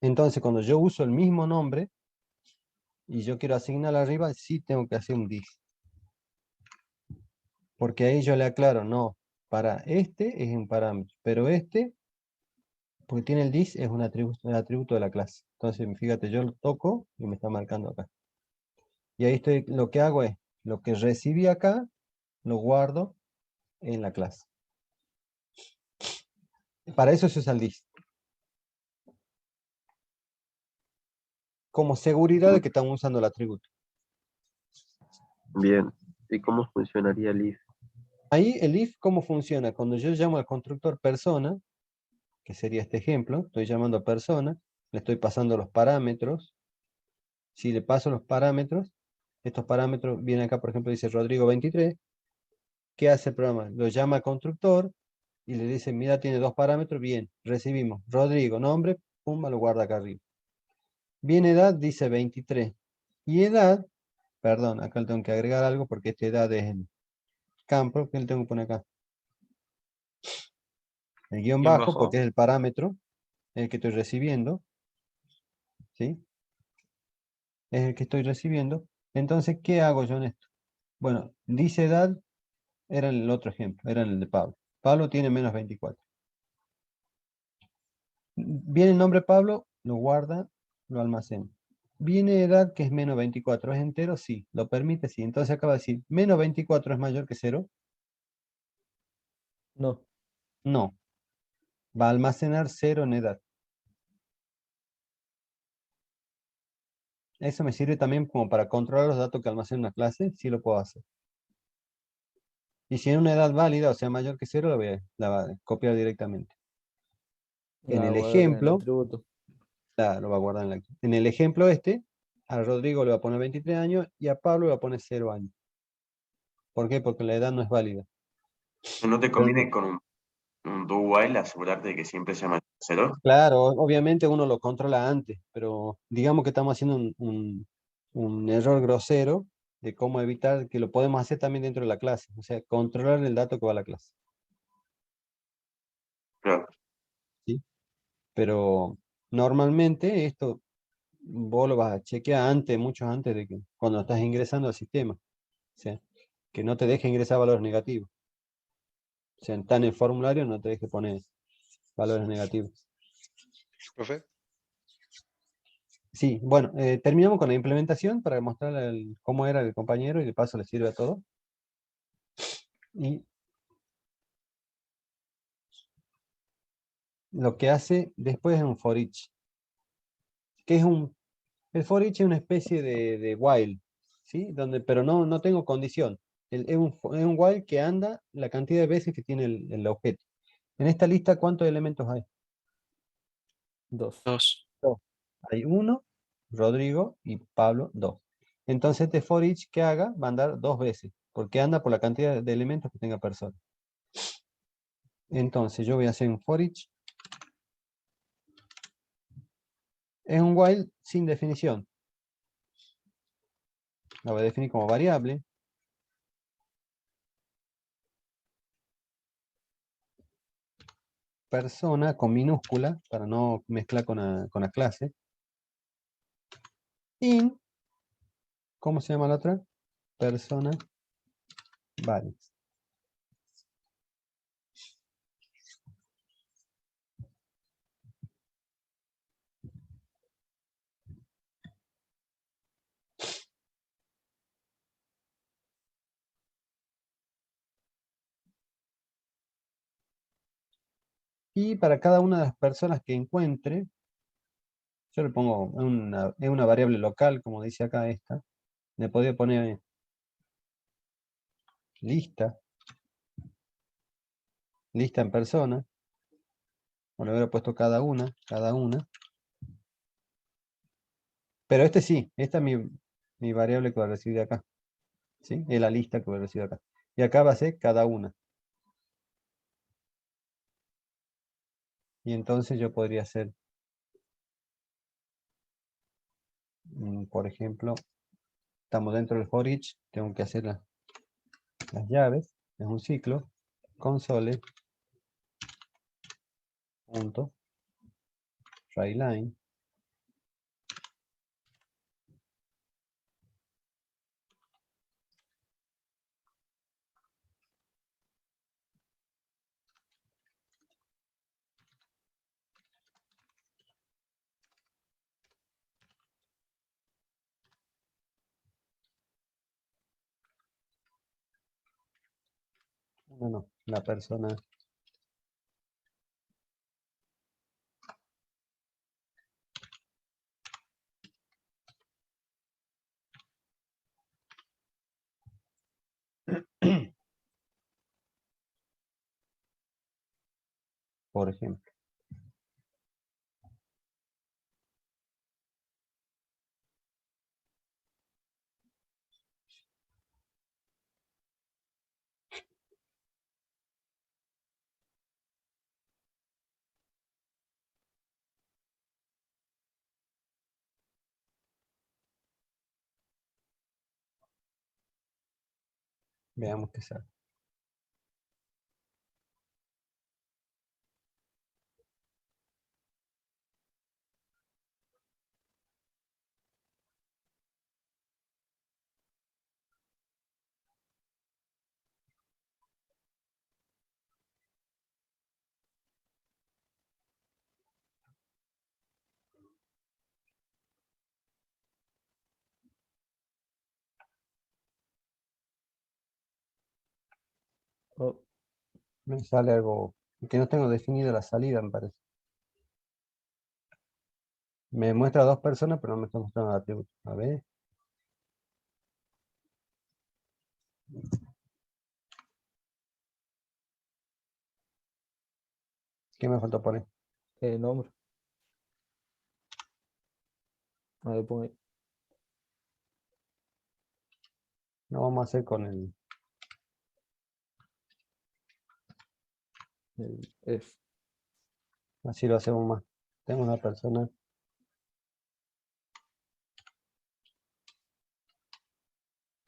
Entonces, cuando yo uso el mismo nombre y yo quiero asignar arriba, sí tengo que hacer un this. Porque ahí yo le aclaro, no, para este es un parámetro, pero este, porque tiene el this, es el atributo de la clase. Entonces, fíjate, yo lo toco y me está marcando acá. Y ahí lo que hago es, lo que recibí acá, lo guardo en la clase. Para eso se usa el this. Como seguridad de que estamos usando el atributo. bien. ¿Y cómo funcionaría el if? Ahí el if, ¿cómo funciona? Cuando yo llamo al constructor persona, que sería este ejemplo, estoy llamando a persona, le estoy pasando los parámetros. Si le paso los parámetros, estos parámetros, viene acá, por ejemplo, dice Rodrigo 23. ¿Qué hace el programa? Lo llama al constructor y le dice, mira, tiene dos parámetros, bien, recibimos. Rodrigo, nombre, pumba, lo guarda acá arriba. Viene edad, dice 23. Y edad, perdón, acá le tengo que agregar algo porque esta edad es el campo que le tengo que poner acá. El guión Guión bajo, bajo. porque es el parámetro, el que estoy recibiendo, ¿sí? Es el que estoy recibiendo. Entonces, ¿qué hago yo en esto? Bueno, dice edad, era el otro ejemplo, era el de Pablo. Pablo tiene menos 24. Viene el nombre Pablo, lo guarda, lo almaceno. Viene edad que es menos 24, ¿es entero? Sí, lo permite, sí. Entonces acaba de decir, menos 24 es mayor que 0. No. No, va a almacenar 0 en edad. Eso me sirve también como para controlar los datos que almacena una clase, sí lo puedo hacer. Y si en una edad válida, o sea mayor que 0, la va a copiar directamente. En La el guardar en el ejemplo, atributo. lo va a guardar en el ejemplo este, a Rodrigo le va a poner 23 años y a Pablo le va a poner 0 años. ¿Por qué? Porque la edad no es válida. ¿No te Pero conviene con un do while asegurarte de que siempre sea mayor que 0? claro, obviamente uno lo controla antes, pero digamos que estamos haciendo un error grosero de cómo evitar que lo podemos hacer también dentro de la clase. O sea, controlar el dato que va a la clase. Claro. ¿Sí? Pero normalmente esto vos lo vas a chequear antes, mucho antes de que cuando estás ingresando al sistema. O sea, que no te deje ingresar valores negativos. O sea, está en el formulario, no te deje poner valores negativos. Profe, Sí, bueno, terminamos con la implementación para mostrar cómo era el compañero y de paso le sirve a todo. Y lo que hace después es un for each. Que es el for each es una especie de while, ¿sí? Pero no tengo condición. Es un while que anda la cantidad de veces que tiene el objeto. En esta lista, ¿cuántos elementos hay? 2. 2. Dos. Hay uno, Rodrigo y Pablo, dos. Entonces este for each que haga va a andar 2 veces, porque anda por la cantidad de elementos que tenga persona. Entonces yo voy a hacer un for each. Es un while sin definición. La voy a definir como variable. Persona con minúscula, para no mezclar con la clase. In, ¿cómo se llama la otra? Persona values. Y para cada una de las personas que encuentre, yo le pongo es una variable local, como dice acá esta. Le podría poner lista en persona. O le hubiera puesto cada una, cada una. Pero este sí, esta es mi variable que voy a recibir de acá. ¿Sí? Es la lista que voy a recibir acá. Y acá va a ser cada una. Y entonces yo podría hacer, por ejemplo, estamos dentro del for each, tengo que hacer las llaves, es un ciclo, console, punto, writeLine, no, la persona, por ejemplo. Veamos qué sale. Oh, Me sale algo que no tengo definida la salida, me parece. Me muestra dos personas, pero no me está mostrando el atributo. A ver. ¿Qué me faltó poner? nombre. A ver, pon ahí. No vamos a hacer con el... El F. Así lo hacemos más. Tengo una persona.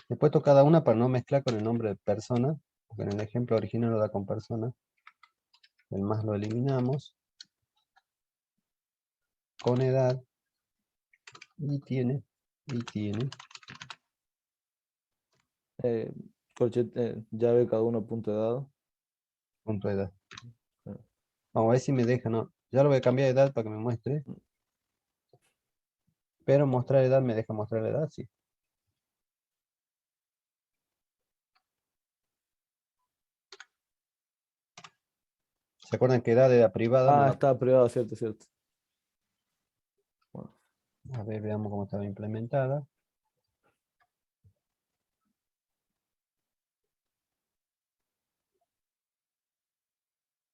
He puesto cada una para no mezclar con el nombre de persona, porque en el ejemplo original lo da con persona. El más lo eliminamos. Con edad. Y tiene. Eh, llave cada uno punto de dado. Punto de edad. Ah, Vamos a ver si me deja, no. Ya lo voy a cambiar de edad para que me muestre. Pero mostrar edad me deja mostrar la edad, sí. ¿Se acuerdan que edad era privada? No está privado, cierto, cierto. Bueno, A ver, veamos cómo estaba implementada.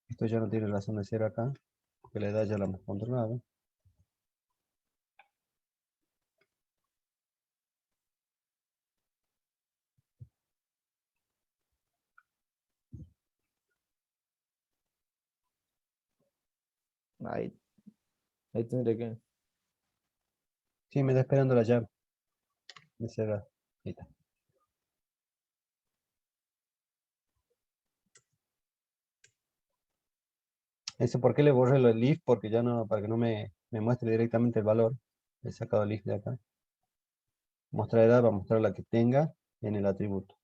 Esto ya no tiene razón de ser acá, porque la edad ya la hemos controlado. ahí, ahí tendría que. Sí, me está esperando la llave de cerrar. Ahí está. Eso, ¿por qué le borré el if? Porque ya no, para que no me muestre directamente el valor. He sacado el if de acá. Mostrar edad va a mostrar la que tenga en el atributo.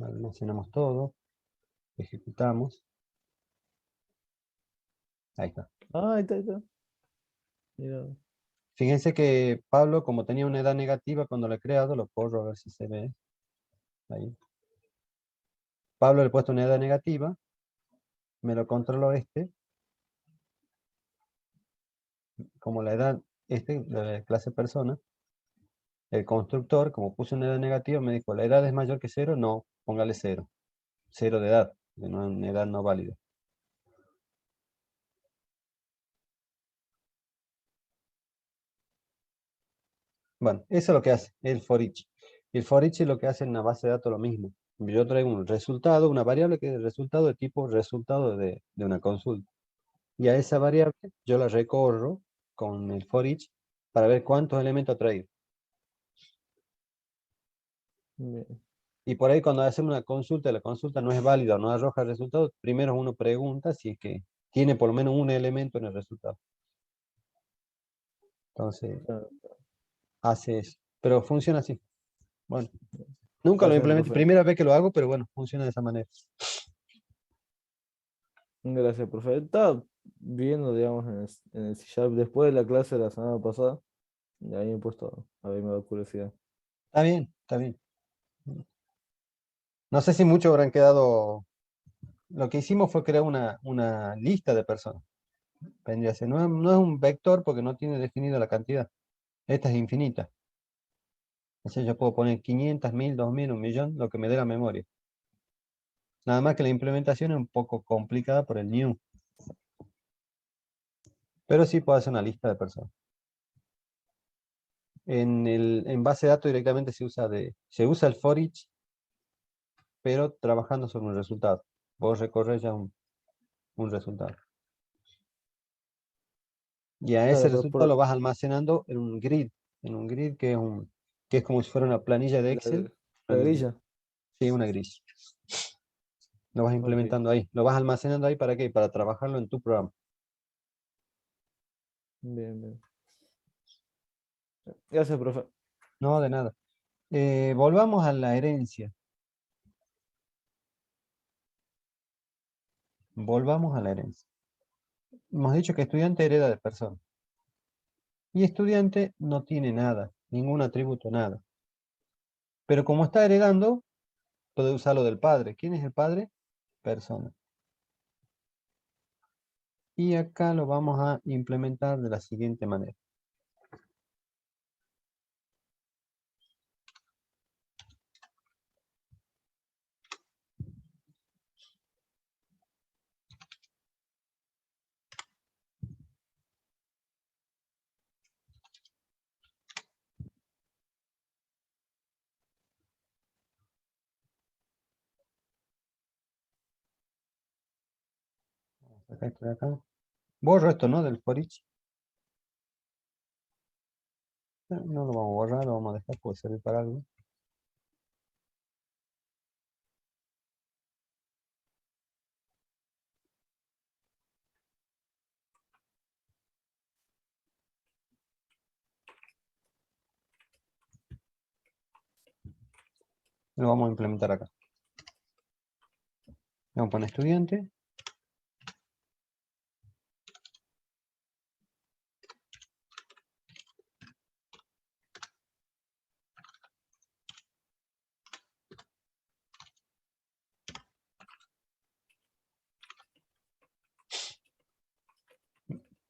Almacenamos todo. Ejecutamos. Ahí está. Ah, ahí está, ahí está. Mira. Fíjense que Pablo, como tenía una edad negativa cuando lo he creado, lo corro a ver si se ve. Ahí. Pablo le he puesto una edad negativa. Me lo controló este. Como la edad, de la clase persona. El constructor, como puse una edad negativa, me dijo, ¿la edad es mayor que cero? No, póngale cero. Cero de edad, que no es una edad no válida. Bueno, eso es lo que hace el for each. El for each es lo que hace en una base de datos lo mismo. Yo traigo un resultado, una variable que es el resultado de tipo resultado de una consulta. Y a esa variable yo la recorro con el for each para ver cuántos elementos ha traído. Bien. Y por ahí cuando hacemos una consulta, la consulta no es válida o no arroja el resultado, primero uno pregunta si es que tiene por lo menos un elemento en el resultado. Entonces, Claro. hace eso. Pero funciona así. Bueno, nunca lo Gracias, implementé, profe. primera vez que lo hago, pero bueno, funciona de esa manera. Gracias, profe. Estaba viendo, digamos, en el C Sharp después de la clase de la semana pasada. Y ahí me he puesto a ver, me da curiosidad. Está bien, está bien. No sé si muchos habrán quedado. Lo que hicimos fue crear una lista de personas. Vendría a ser, no es un vector porque no tiene definida la cantidad. Esta es infinita. O sea, yo puedo poner 500, 1000, 2000, 1.000.000, lo que me dé la memoria. Nada más que la implementación es un poco complicada por el new. Pero sí puedo hacer una lista de personas. En base de datos directamente se usa el for each, pero trabajando sobre un resultado. Vos recorres ya un resultado. Y a ese Claro, pero resultado lo por vas almacenando en un grid que es como si fuera una planilla de Excel. la grilla. Sí, una gris. Lo vas Ok, implementando ahí. Lo vas almacenando ahí ¿para qué? Para trabajarlo en tu programa. bien, bien. Gracias, profe. No, de nada. Volvamos a la herencia. Volvamos a la herencia. Hemos dicho que estudiante hereda de persona. Y estudiante no tiene nada, ningún atributo, nada. Pero como está heredando, puede usar lo del padre. ¿Quién es el padre? Persona. Y acá lo vamos a implementar de la siguiente manera. Vamos a sacar esto de acá. Borro esto, ¿no? Del for each. No lo vamos a borrar, lo vamos a dejar, puede servir para algo. Lo vamos a implementar acá. Vamos a poner estudiante.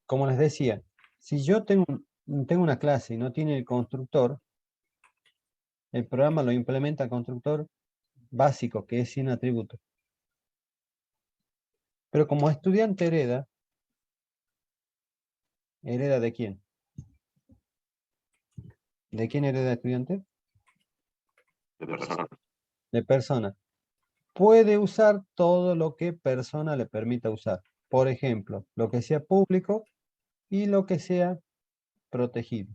Como les decía, si yo tengo una clase y no tiene el constructor, el programa lo implementa el constructor básico, que es sin atributos. Pero como estudiante ¿hereda de quién? ¿De quién hereda estudiante? de persona. De persona. Puede usar todo lo que persona le permita usar. Por ejemplo, lo que sea público y lo que sea protegido.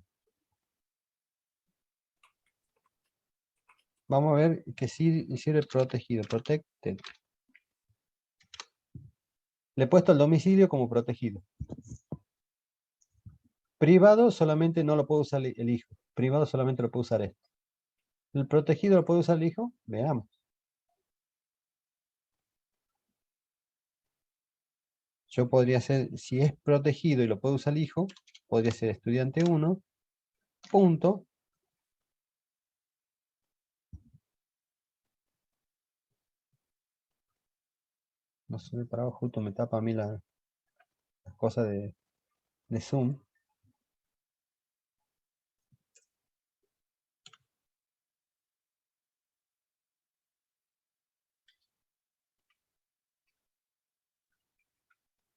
Vamos a ver que sí sirve protegido, protected. Le he puesto el domicilio como protegido. Privado solamente no lo puede usar el hijo. Privado solamente lo puede usar este. ¿El protegido lo puede usar el hijo? Veamos. Yo podría ser, si es protegido y lo puede usar el hijo, podría ser estudiante 1, punto. No se me para abajo, justo me tapa a mí las cosas de Zoom.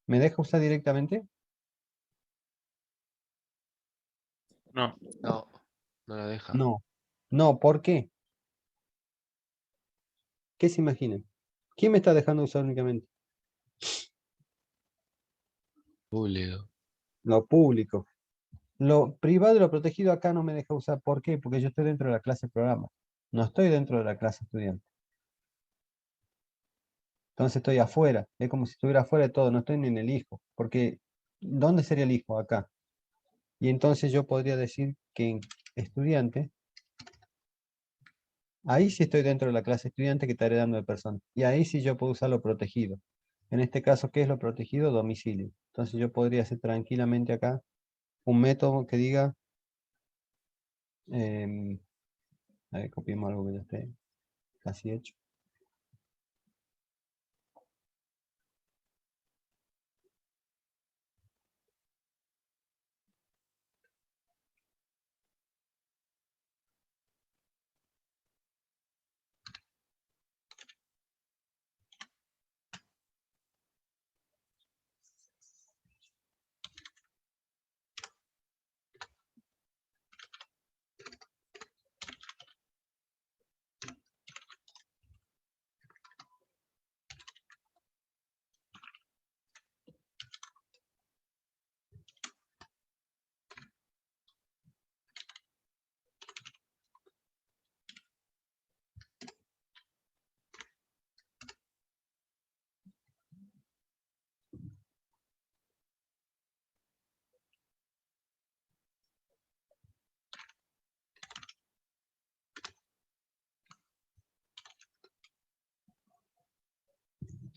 ¿Me deja usar directamente? No. No, no lo deja. No. No, ¿por qué? ¿Qué se imaginan? ¿Quién me está dejando usar únicamente? Público. Lo público. Lo privado y lo protegido acá no me deja usar. ¿Por qué? Porque yo estoy dentro de la clase programa. No estoy dentro de la clase estudiante. Entonces estoy afuera. Es como si estuviera afuera de todo. No estoy ni en el hijo. Porque, ¿dónde sería el hijo? Acá. Y entonces yo podría decir que en estudiante, ahí sí estoy dentro de la clase estudiante que está heredando de persona. Y ahí sí yo puedo usar lo protegido. En este caso, ¿qué es lo protegido? Domicilio. Entonces yo podría hacer tranquilamente acá un método que diga, em, a ver, copiemos algo que ya esté casi hecho.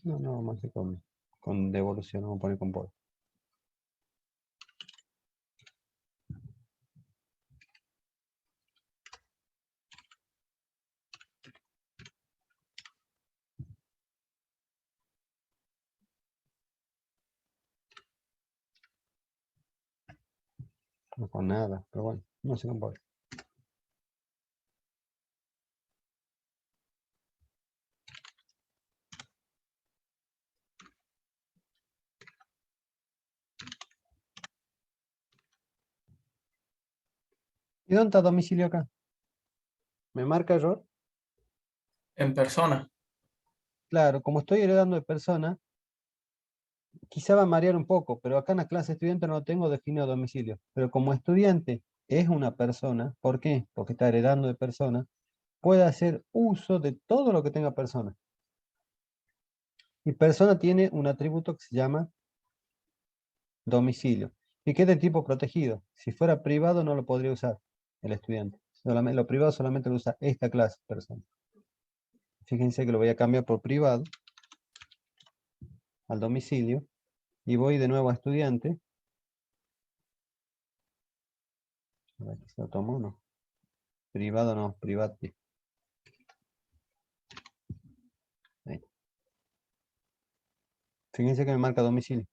No, no, vamos a hacer con devolución, vamos a poner con por. No con nada, pero bueno, no se compara. ¿Y dónde está domicilio acá? ¿Me marca error? En persona. Claro, como estoy heredando de persona, quizá va a marear un poco, pero acá en la clase estudiante no tengo definido domicilio. Pero como estudiante es una persona, ¿por qué? Porque está heredando de persona, puede hacer uso de todo lo que tenga persona. Y persona tiene un atributo que se llama domicilio. ¿Y qué es de tipo protegido? Si fuera privado no lo podría usar el estudiante. Lo privado solamente lo usa esta clase, persona. Fíjense que lo voy a cambiar por privado al domicilio y voy de nuevo a estudiante. A ver, ¿se lo tomo o no? Privado no, private. Ahí. Fíjense que me marca domicilio.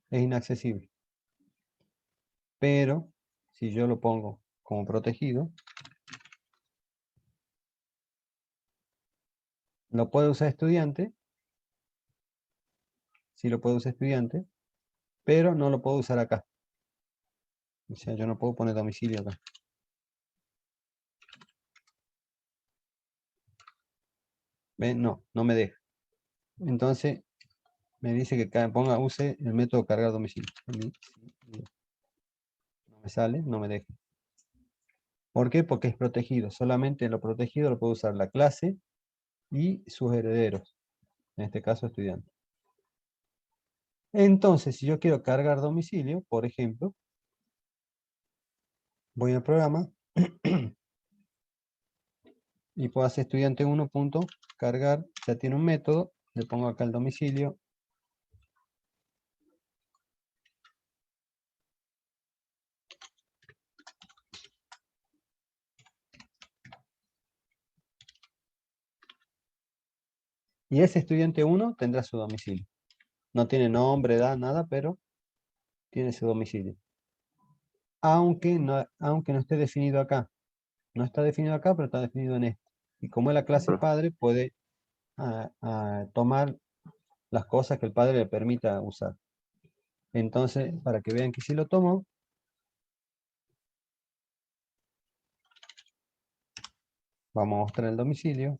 Es inaccesible. Pero si yo lo pongo como protegido, lo puede usar estudiante. Sí lo puede usar estudiante, pero no lo puedo usar acá. O sea, yo no puedo poner domicilio acá. ¿Ven? No, no me deja. Entonces me dice que use el método cargar domicilio. No me sale, no me deja. ¿Por qué? Porque es protegido. Solamente en lo protegido lo puede usar la clase y sus herederos. En este caso, estudiante. Entonces, si yo quiero cargar domicilio, por ejemplo, voy al programa y puedo hacer estudiante 1 punto cargar, ya tiene un método, le pongo acá el domicilio. Y ese estudiante 1 tendrá su domicilio. No tiene nombre, edad, nada, pero tiene su domicilio. Aunque no esté definido acá. No está definido acá, pero está definido en este. Y como es la clase Pero, padre, puede tomar las cosas que el padre le permita usar. Entonces, para que vean que si lo tomo, vamos a mostrar el domicilio.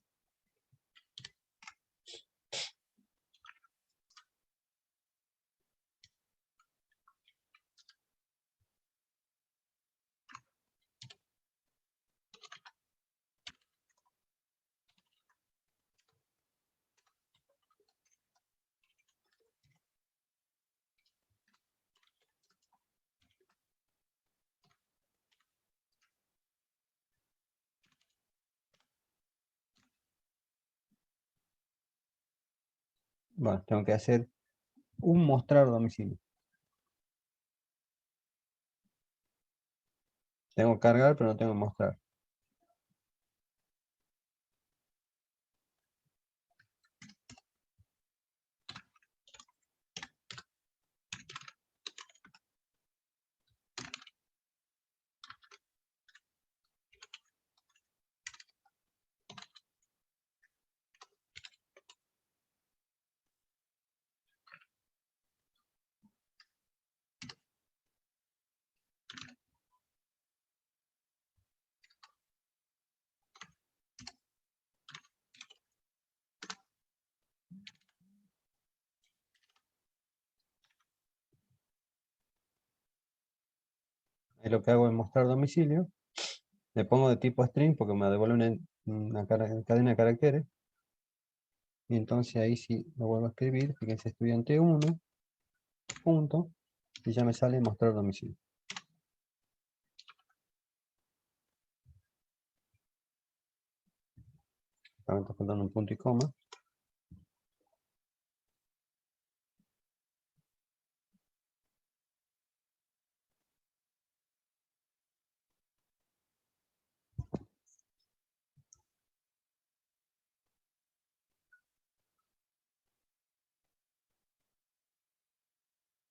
Bueno, tengo que hacer un mostrar domicilio. Tengo que cargar, pero no tengo que mostrar. Ahí lo que hago es mostrar domicilio. Le pongo de tipo string porque me devuelve cadena de caracteres. Y entonces ahí sí lo vuelvo a escribir. Fíjense, estudiante 1, punto. Y ya me sale mostrar domicilio. Ahora está faltando un punto y coma.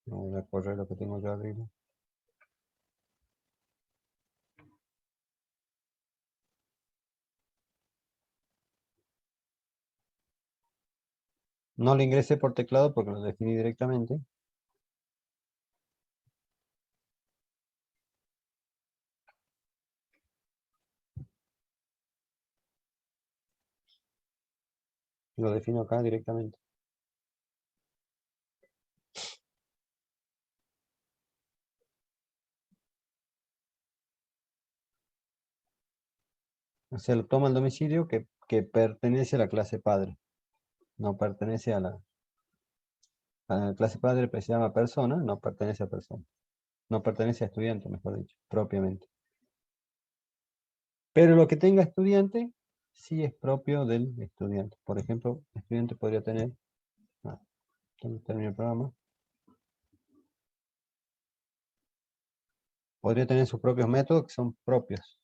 Voy a correr lo que tengo yo arriba. No lo ingresé por teclado porque lo definí directamente. Lo defino acá directamente. O sea, lo toma el domicilio que pertenece a la clase padre. No pertenece a la clase padre, pues se llama persona, no pertenece a persona. No pertenece a estudiante, mejor dicho, propiamente. Pero lo que tenga estudiante, sí es propio del estudiante. Por ejemplo, estudiante podría tener, termino el programa, podría tener sus propios métodos que son propios.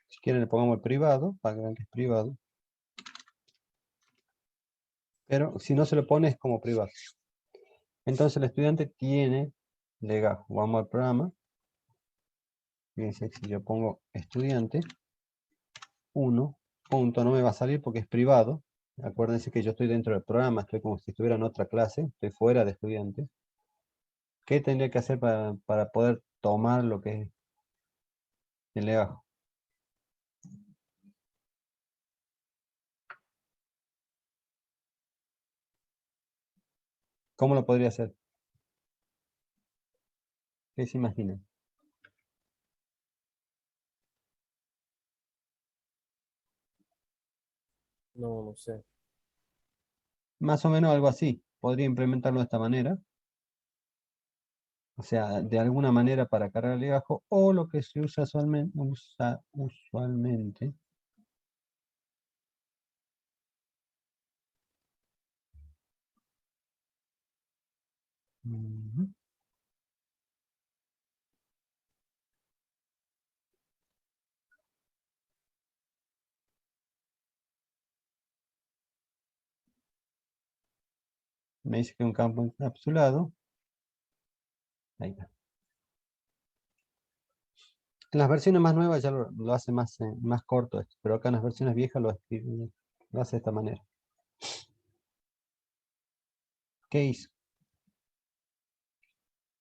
Si quieren le pongamos el privado, para que vean que es privado. Pero si no se lo pone es como privado. Entonces el estudiante tiene legajo. Vamos al programa. Fíjense, si yo pongo estudiante, 1, punto, no me va a salir porque es privado. Acuérdense que yo estoy dentro del programa, estoy como si estuviera en otra clase, estoy fuera de estudiante. ¿Qué tendría que hacer para poder tomar lo que es el legajo? ¿Cómo lo podría hacer? ¿Qué se imaginan? No, no sé. Más o menos algo así. Podría implementarlo de esta manera. O sea, de alguna manera para cargar el legajo. O lo que se usa usualmente. Ujú. Me dice que un campo encapsulado. Ahí está. En las versiones más nuevas ya lo hace más corto esto, pero acá en las versiones viejas lo hace de esta manera. ¿Qué hizo?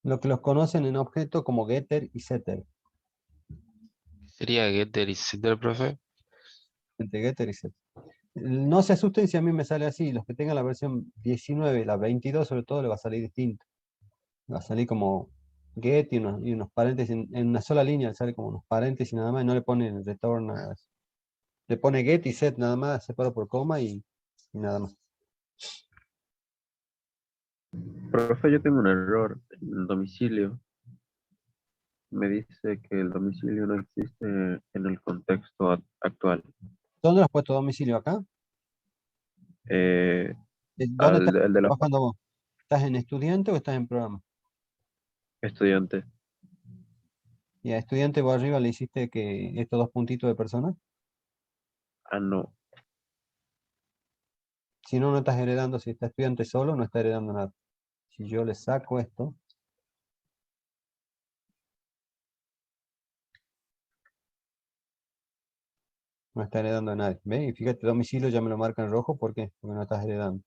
Lo que los conocen en objetos como getter y setter. Sería getter y setter, profe. Entre getter y setter. No se asusten si a mí me sale así. Los que tengan la versión 19, la 22 sobre todo, le va a salir distinto. Va a salir como get y unos paréntesis en una sola línea, le sale como unos paréntesis nada más y no le pone el return nada. Le pone get y set nada más, separado por coma y nada más. Profe, yo tengo un error en el domicilio. Me dice que el domicilio no existe en el contexto actual. ¿Dónde lo has puesto domicilio acá? Eh, ¿Dónde estás el de la trabajando vos? ¿Estás en estudiante o estás en programa? estudiante. Y a estudiante vos arriba le hiciste que estos dos puntitos de persona. Ah, no. Si no, no estás heredando. Si está estudiante solo, no está heredando nada. Si yo le saco esto, no está heredando a nadie. ¿Ves? Y fíjate, domicilio ya me lo marca en rojo. ¿Por qué? Porque no estás heredando.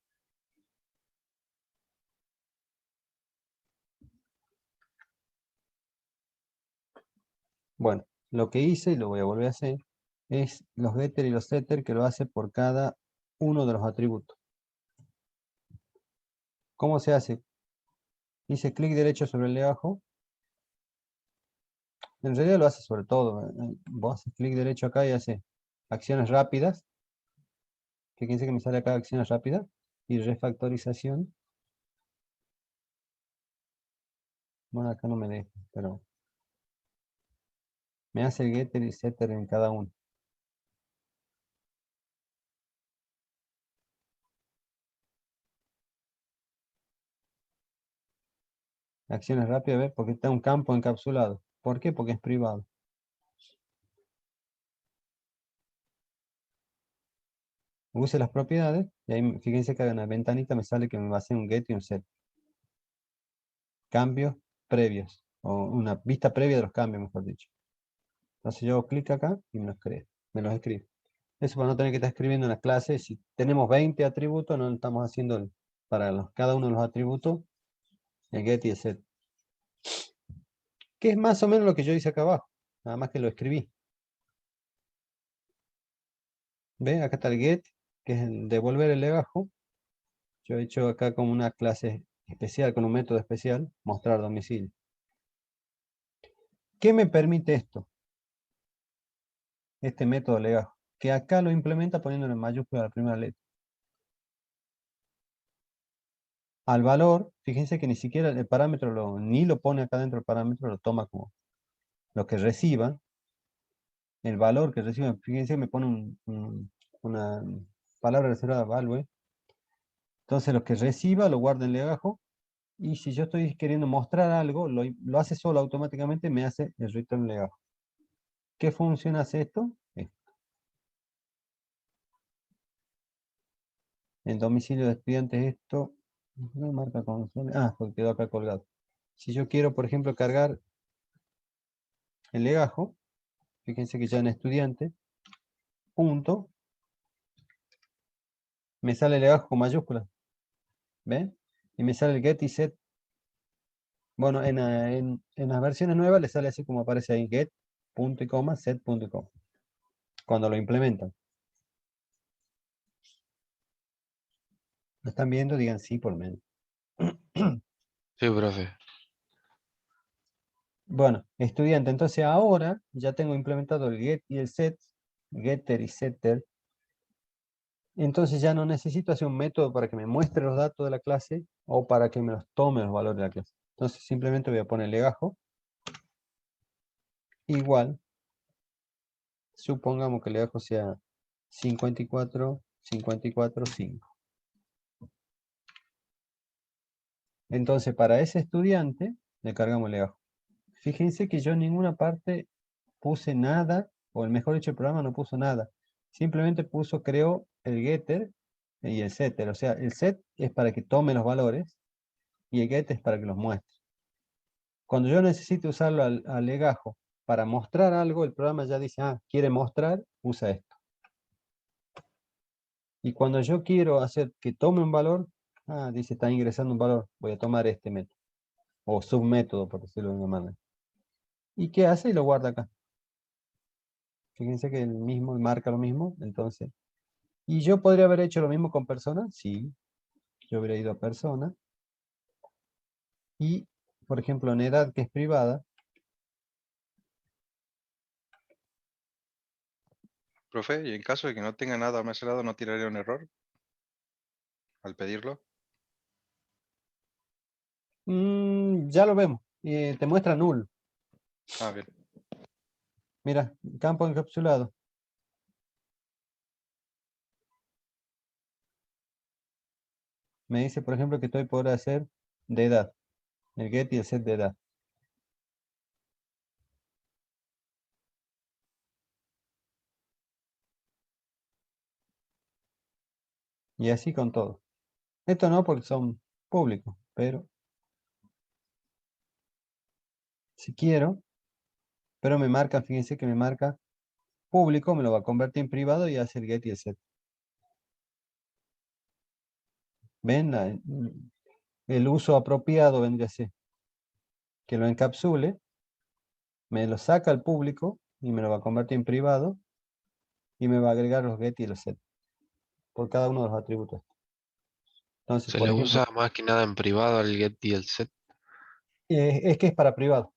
Bueno, lo que hice, y lo voy a volver a hacer, es los getter y los setter que lo hace por cada uno de los atributos. ¿Cómo se hace? Hice clic derecho sobre el legajo. En realidad lo hace sobre todo. Vos haces clic derecho acá y hace acciones rápidas. Fíjense que me sale acá acciones rápidas y refactorización. Bueno, acá no me deja, pero me hace el getter y setter en cada uno. Acciones rápidas, ¿ves? Porque está un campo encapsulado. ¿Por qué? Porque es privado. use las propiedades, y ahí fíjense que en la ventanita me sale que me va a hacer un get y un set. Cambios previos, o una vista previa de los cambios, mejor dicho. Entonces yo hago clic acá y me los escribe. Eso para no tener que estar escribiendo en la clase. Si tenemos 20 atributos, no estamos haciendo para cada uno de los atributos el get y el set. Que es más o menos lo que yo hice acá abajo, nada más que lo escribí. ¿Ve? Acá está el get, que es el devolver el legajo. Yo he hecho acá como una clase especial, con un método especial, mostrar domicilio. ¿Qué me permite esto? Este método legajo, que acá lo implementa poniendo en mayúscula la primera letra. Al valor, fíjense que ni siquiera el parámetro ni lo pone acá dentro del parámetro, lo toma como lo que reciba. El valor que reciba, fíjense que me pone una palabra reservada value. Entonces lo que reciba lo guarda en legajo. Y si yo estoy queriendo mostrar algo, lo hace solo automáticamente, me hace el return legajo. ¿Qué función hace esto? El domicilio de estudiantes, esto no marca con... porque quedó acá colgado. Si yo quiero, por ejemplo, cargar el legajo, fíjense que ya en estudiante, punto, me sale el legajo con mayúsculas. ¿Ven? Y me sale el get y set. Bueno, en las versiones nuevas le sale así como aparece ahí, get, punto y coma, set, punto y coma. Cuando lo implementan. ¿Lo están viendo? Digan sí por menos. Sí, profe. Bueno, estudiante, entonces ahora ya tengo implementado el get y el set, getter y setter. Entonces ya no necesito hacer un método para que me muestre los datos de la clase o para que me los tome los valores de la clase. Entonces simplemente voy a poner legajo igual. Supongamos que el legajo sea 54, 54, 5. Entonces para ese estudiante le cargamos el legajo. Fíjense que yo en ninguna parte puse nada, o el mejor dicho, el programa no puso nada. Simplemente creó el getter y el setter. O sea, el set es para que tome los valores y el get es para que los muestre. Cuando yo necesito usarlo al legajo para mostrar algo, el programa ya dice, quiere mostrar, usa esto. Y cuando yo quiero hacer que tome un valor, dice, está ingresando un valor, voy a tomar este método, o submétodo, por decirlo de una manera. ¿Y qué hace? Y lo guarda acá. Fíjense que el mismo marca lo mismo, entonces. ¿Y yo podría haber hecho lo mismo con persona? Sí, yo hubiera ido a persona. Y, por ejemplo, en edad, que es privada, Profe, y en caso de que no tenga nada almacenado, ¿no tiraría un error al pedirlo? ya lo vemos. Te muestra null. Ah, bien. Mira, campo encapsulado. Me dice, por ejemplo, que estoy por hacer de edad. El get y el set de edad. Y así con todo. Esto no porque son públicos, pero si quiero, pero me marca, fíjense que me marca público, me lo va a convertir en privado y hace el get y el set. ¿Ven? El uso apropiado vendría a ser que lo encapsule, me lo saca al público y me lo va a convertir en privado y me va a agregar los get y los set por cada uno de los atributos. Entonces, Se por le ejemplo, usa más que nada en privado al get y el set. es que es para privado.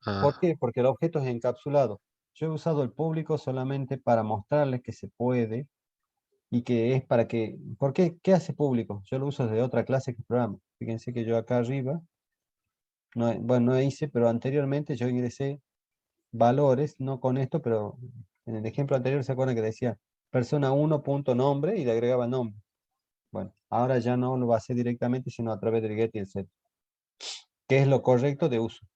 ¿Por Ah, qué? Porque el objeto es encapsulado. Yo he usado el público solamente para mostrarles que se puede y que es para que... ¿Por qué? ¿Qué hace público? Yo lo uso desde otra clase que programa. Fíjense que yo acá arriba, bueno, no hice, pero anteriormente yo ingresé valores, no con esto, pero en el ejemplo anterior se acuerdan que decía persona 1.nombre y le agregaba nombre. Bueno, ahora ya no lo va a hacer directamente, sino a través del get y el set, que es lo correcto de uso.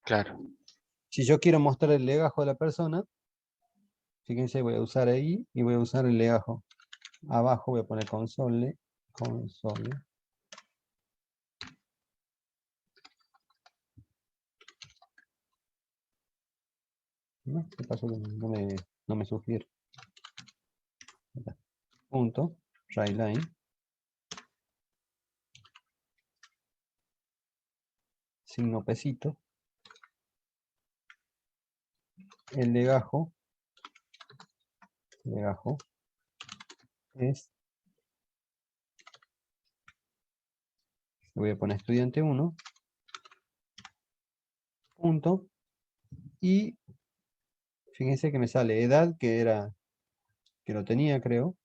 claro. Si yo quiero mostrar el legajo de la persona, Fíjense, voy a usar ahí y voy a usar el legajo. Abajo voy a poner console. ¿No? ¿Qué pasó? No me sugiere. Acá. Punto, writeLine. Signo pesito. El legajo es, voy a poner estudiante 1, punto, y fíjense que me sale edad, que lo tenía creo,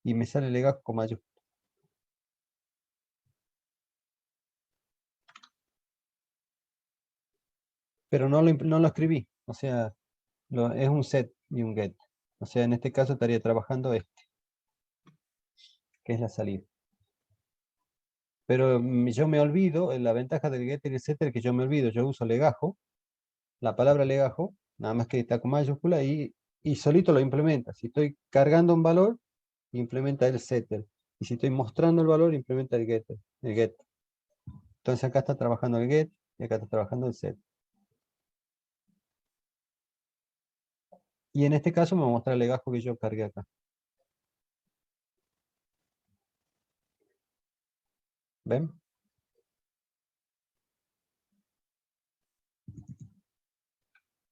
y me sale legajo con mayúscula. Pero no lo escribí, o sea, es un set y un get. O sea, en este caso estaría trabajando este, que es la salida. Pero yo me olvido, la ventaja del getter y el setter es que yo me olvido, yo uso legajo, la palabra legajo, nada más que está con mayúscula y solito lo implementa. Si estoy cargando un valor, implementa el setter. Y si estoy mostrando el valor, implementa el getter, el get. Entonces acá está trabajando el get y acá está trabajando el set. Y en este caso me va a mostrar el legajo que yo cargué acá. ¿Ven?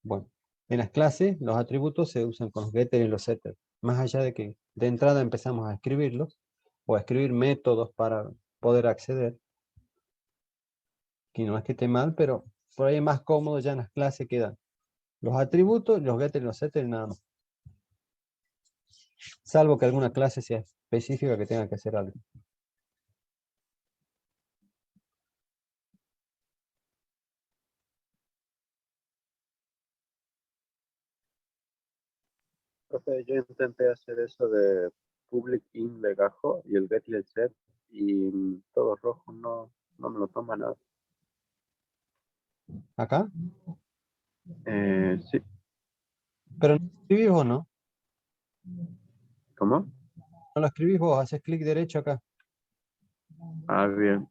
Bueno, en las clases los atributos se usan con los getter y los setter. Más allá de que de entrada empezamos a escribirlos o a escribir métodos para poder acceder. Que no es que esté mal, pero por ahí es más cómodo ya en las clases quedan los atributos, los getter y los setter y nada más. Salvo que alguna clase sea específica que tenga que hacer algo. Profe, yo intenté hacer eso de public in legajo y el get y el set y todo rojo no me lo toma nada. Acá, Sí, pero no lo escribís vos, ¿no? ¿cómo? No lo escribís vos, haces clic derecho acá. Ah, bien.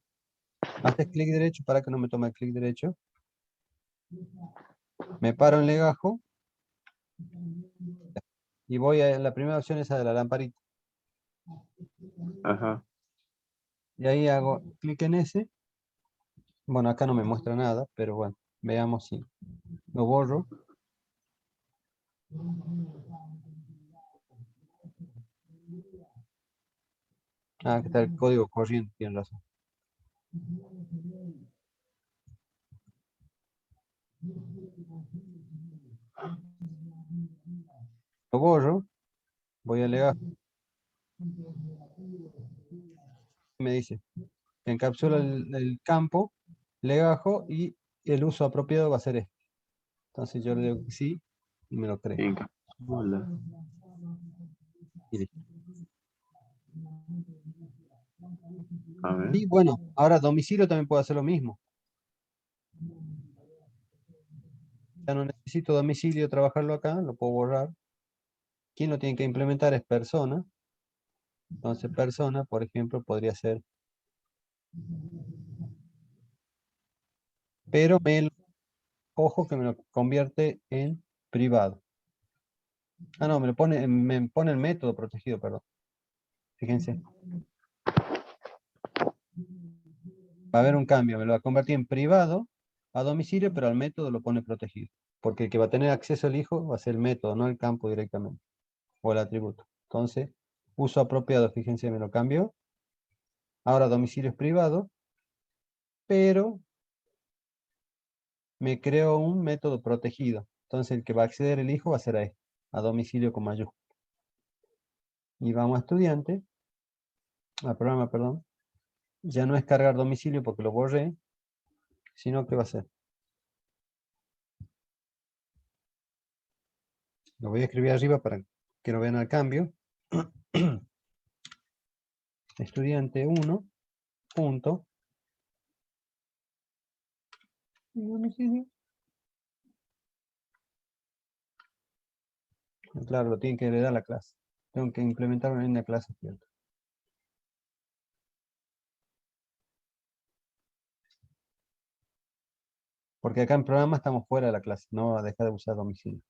Haces clic derecho para que no me tome el clic derecho. Me paro en legajo. Y voy a la primera opción esa de la lamparita. Ajá. Y ahí hago clic en ese. Bueno, acá no me muestra nada, pero bueno, veamos si lo borro. Ah, que está el código corriendo, tiene razón. Lo borro, voy a legajo. Me dice, encapsula el campo, legajo y el uso apropiado va a ser este. Entonces yo le digo que sí y me lo cree. Hola. Y listo. A ver. Y bueno, ahora domicilio también puede hacer lo mismo. Ya no necesito domicilio trabajarlo acá, lo puedo borrar. Quien lo tiene que implementar es persona. Entonces persona, por ejemplo, podría ser, pero ojo que me lo convierte en privado. Ah, no, me pone el método protegido, perdón. Fíjense. Va a haber un cambio, me lo va a convertir en privado a domicilio, pero al método lo pone protegido. Porque el que va a tener acceso al hijo va a ser el método, no el campo directamente, o el atributo. Entonces, uso apropiado, fíjense, me lo cambio. Ahora domicilio es privado, pero me creo un método protegido. Entonces, el que va a acceder el hijo va a ser a domicilio con mayúscula. Y vamos a estudiante, al programa, perdón. Ya no es cargar domicilio porque lo borré, sino que va a ser. Lo voy a escribir arriba para que lo vean al cambio. Estudiante 1, punto. Domicilio. Claro, lo tiene que heredar la clase. Tengo que implementarlo en la clase estudiante. Porque acá en programa estamos fuera de la clase, no va a dejar de usar domicilio.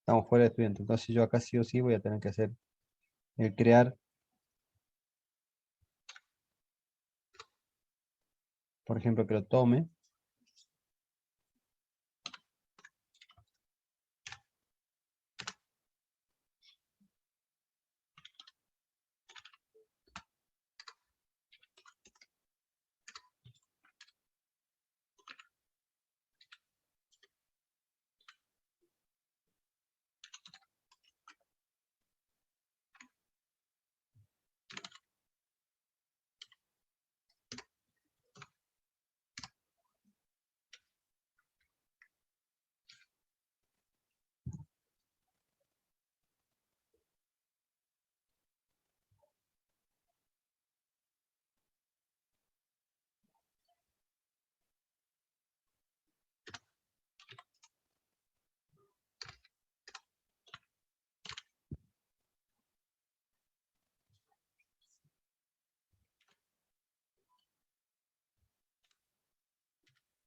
Estamos fuera de estudiante. Entonces yo acá sí o sí voy a tener que hacer el crear, por ejemplo, que lo tome.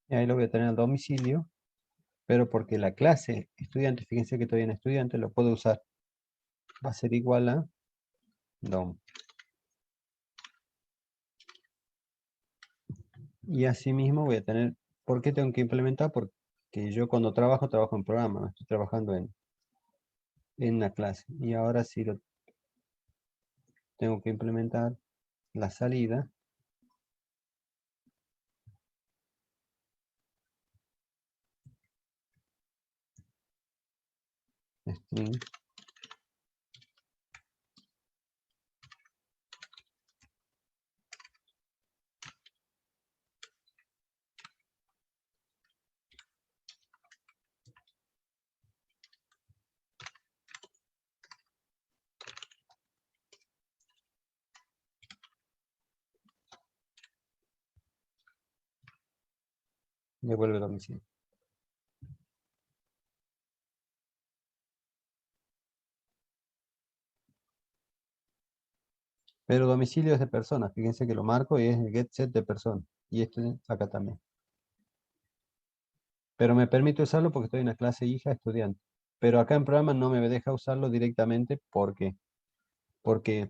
Y ahí lo voy a tener al domicilio. Pero porque la clase estudiante, fíjense que todavía en estudiante, lo puedo usar. Va a ser igual a dom. Y asimismo voy a tener, ¿por qué tengo que implementar? Porque yo cuando trabajo en programa, no estoy trabajando en la clase. Y ahora sí lo tengo que implementar la salida. String. Devuelve el domicilio. Pero domicilio es de persona. Fíjense que lo marco y es el get set de persona. Y esto acá también. Pero me permite usarlo porque estoy en la clase hija estudiante. Pero acá en programa no me deja usarlo directamente porque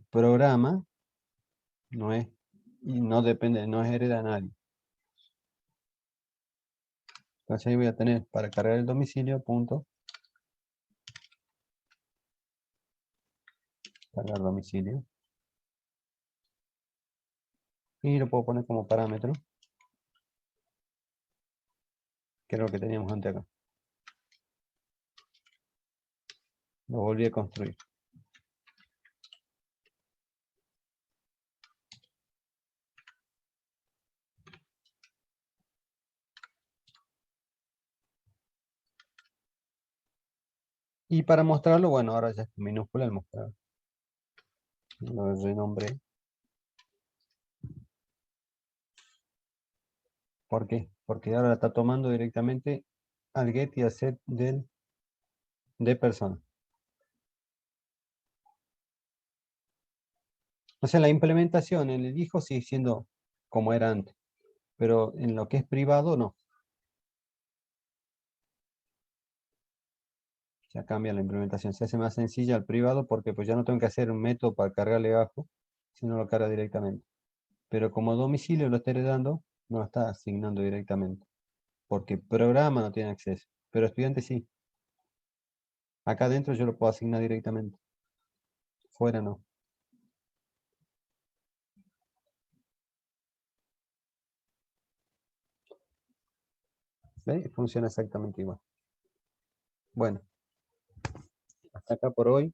programa no es y no depende, no es hereda a nadie. Entonces ahí voy a tener para cargar el domicilio, punto, cargar domicilio. Y lo puedo poner como parámetro, que es lo que teníamos antes acá. Lo volví a construir. Y para mostrarlo, bueno, ahora ya es con minúscula el mostrador. Lo renombré. ¿Por qué? Porque ahora está tomando directamente al get y al set de persona. O sea, la implementación en el hijo sigue siendo como era antes, pero en lo que es privado no. Ya cambia la implementación, se hace más sencilla al privado porque pues ya no tengo que hacer un método para cargarle abajo, sino lo carga directamente. Pero como domicilio lo está heredando, no lo está asignando directamente, porque programa no tiene acceso, pero estudiante sí. Acá adentro yo lo puedo asignar directamente, fuera no. ¿Ve? Funciona exactamente igual. Bueno, hasta acá por hoy.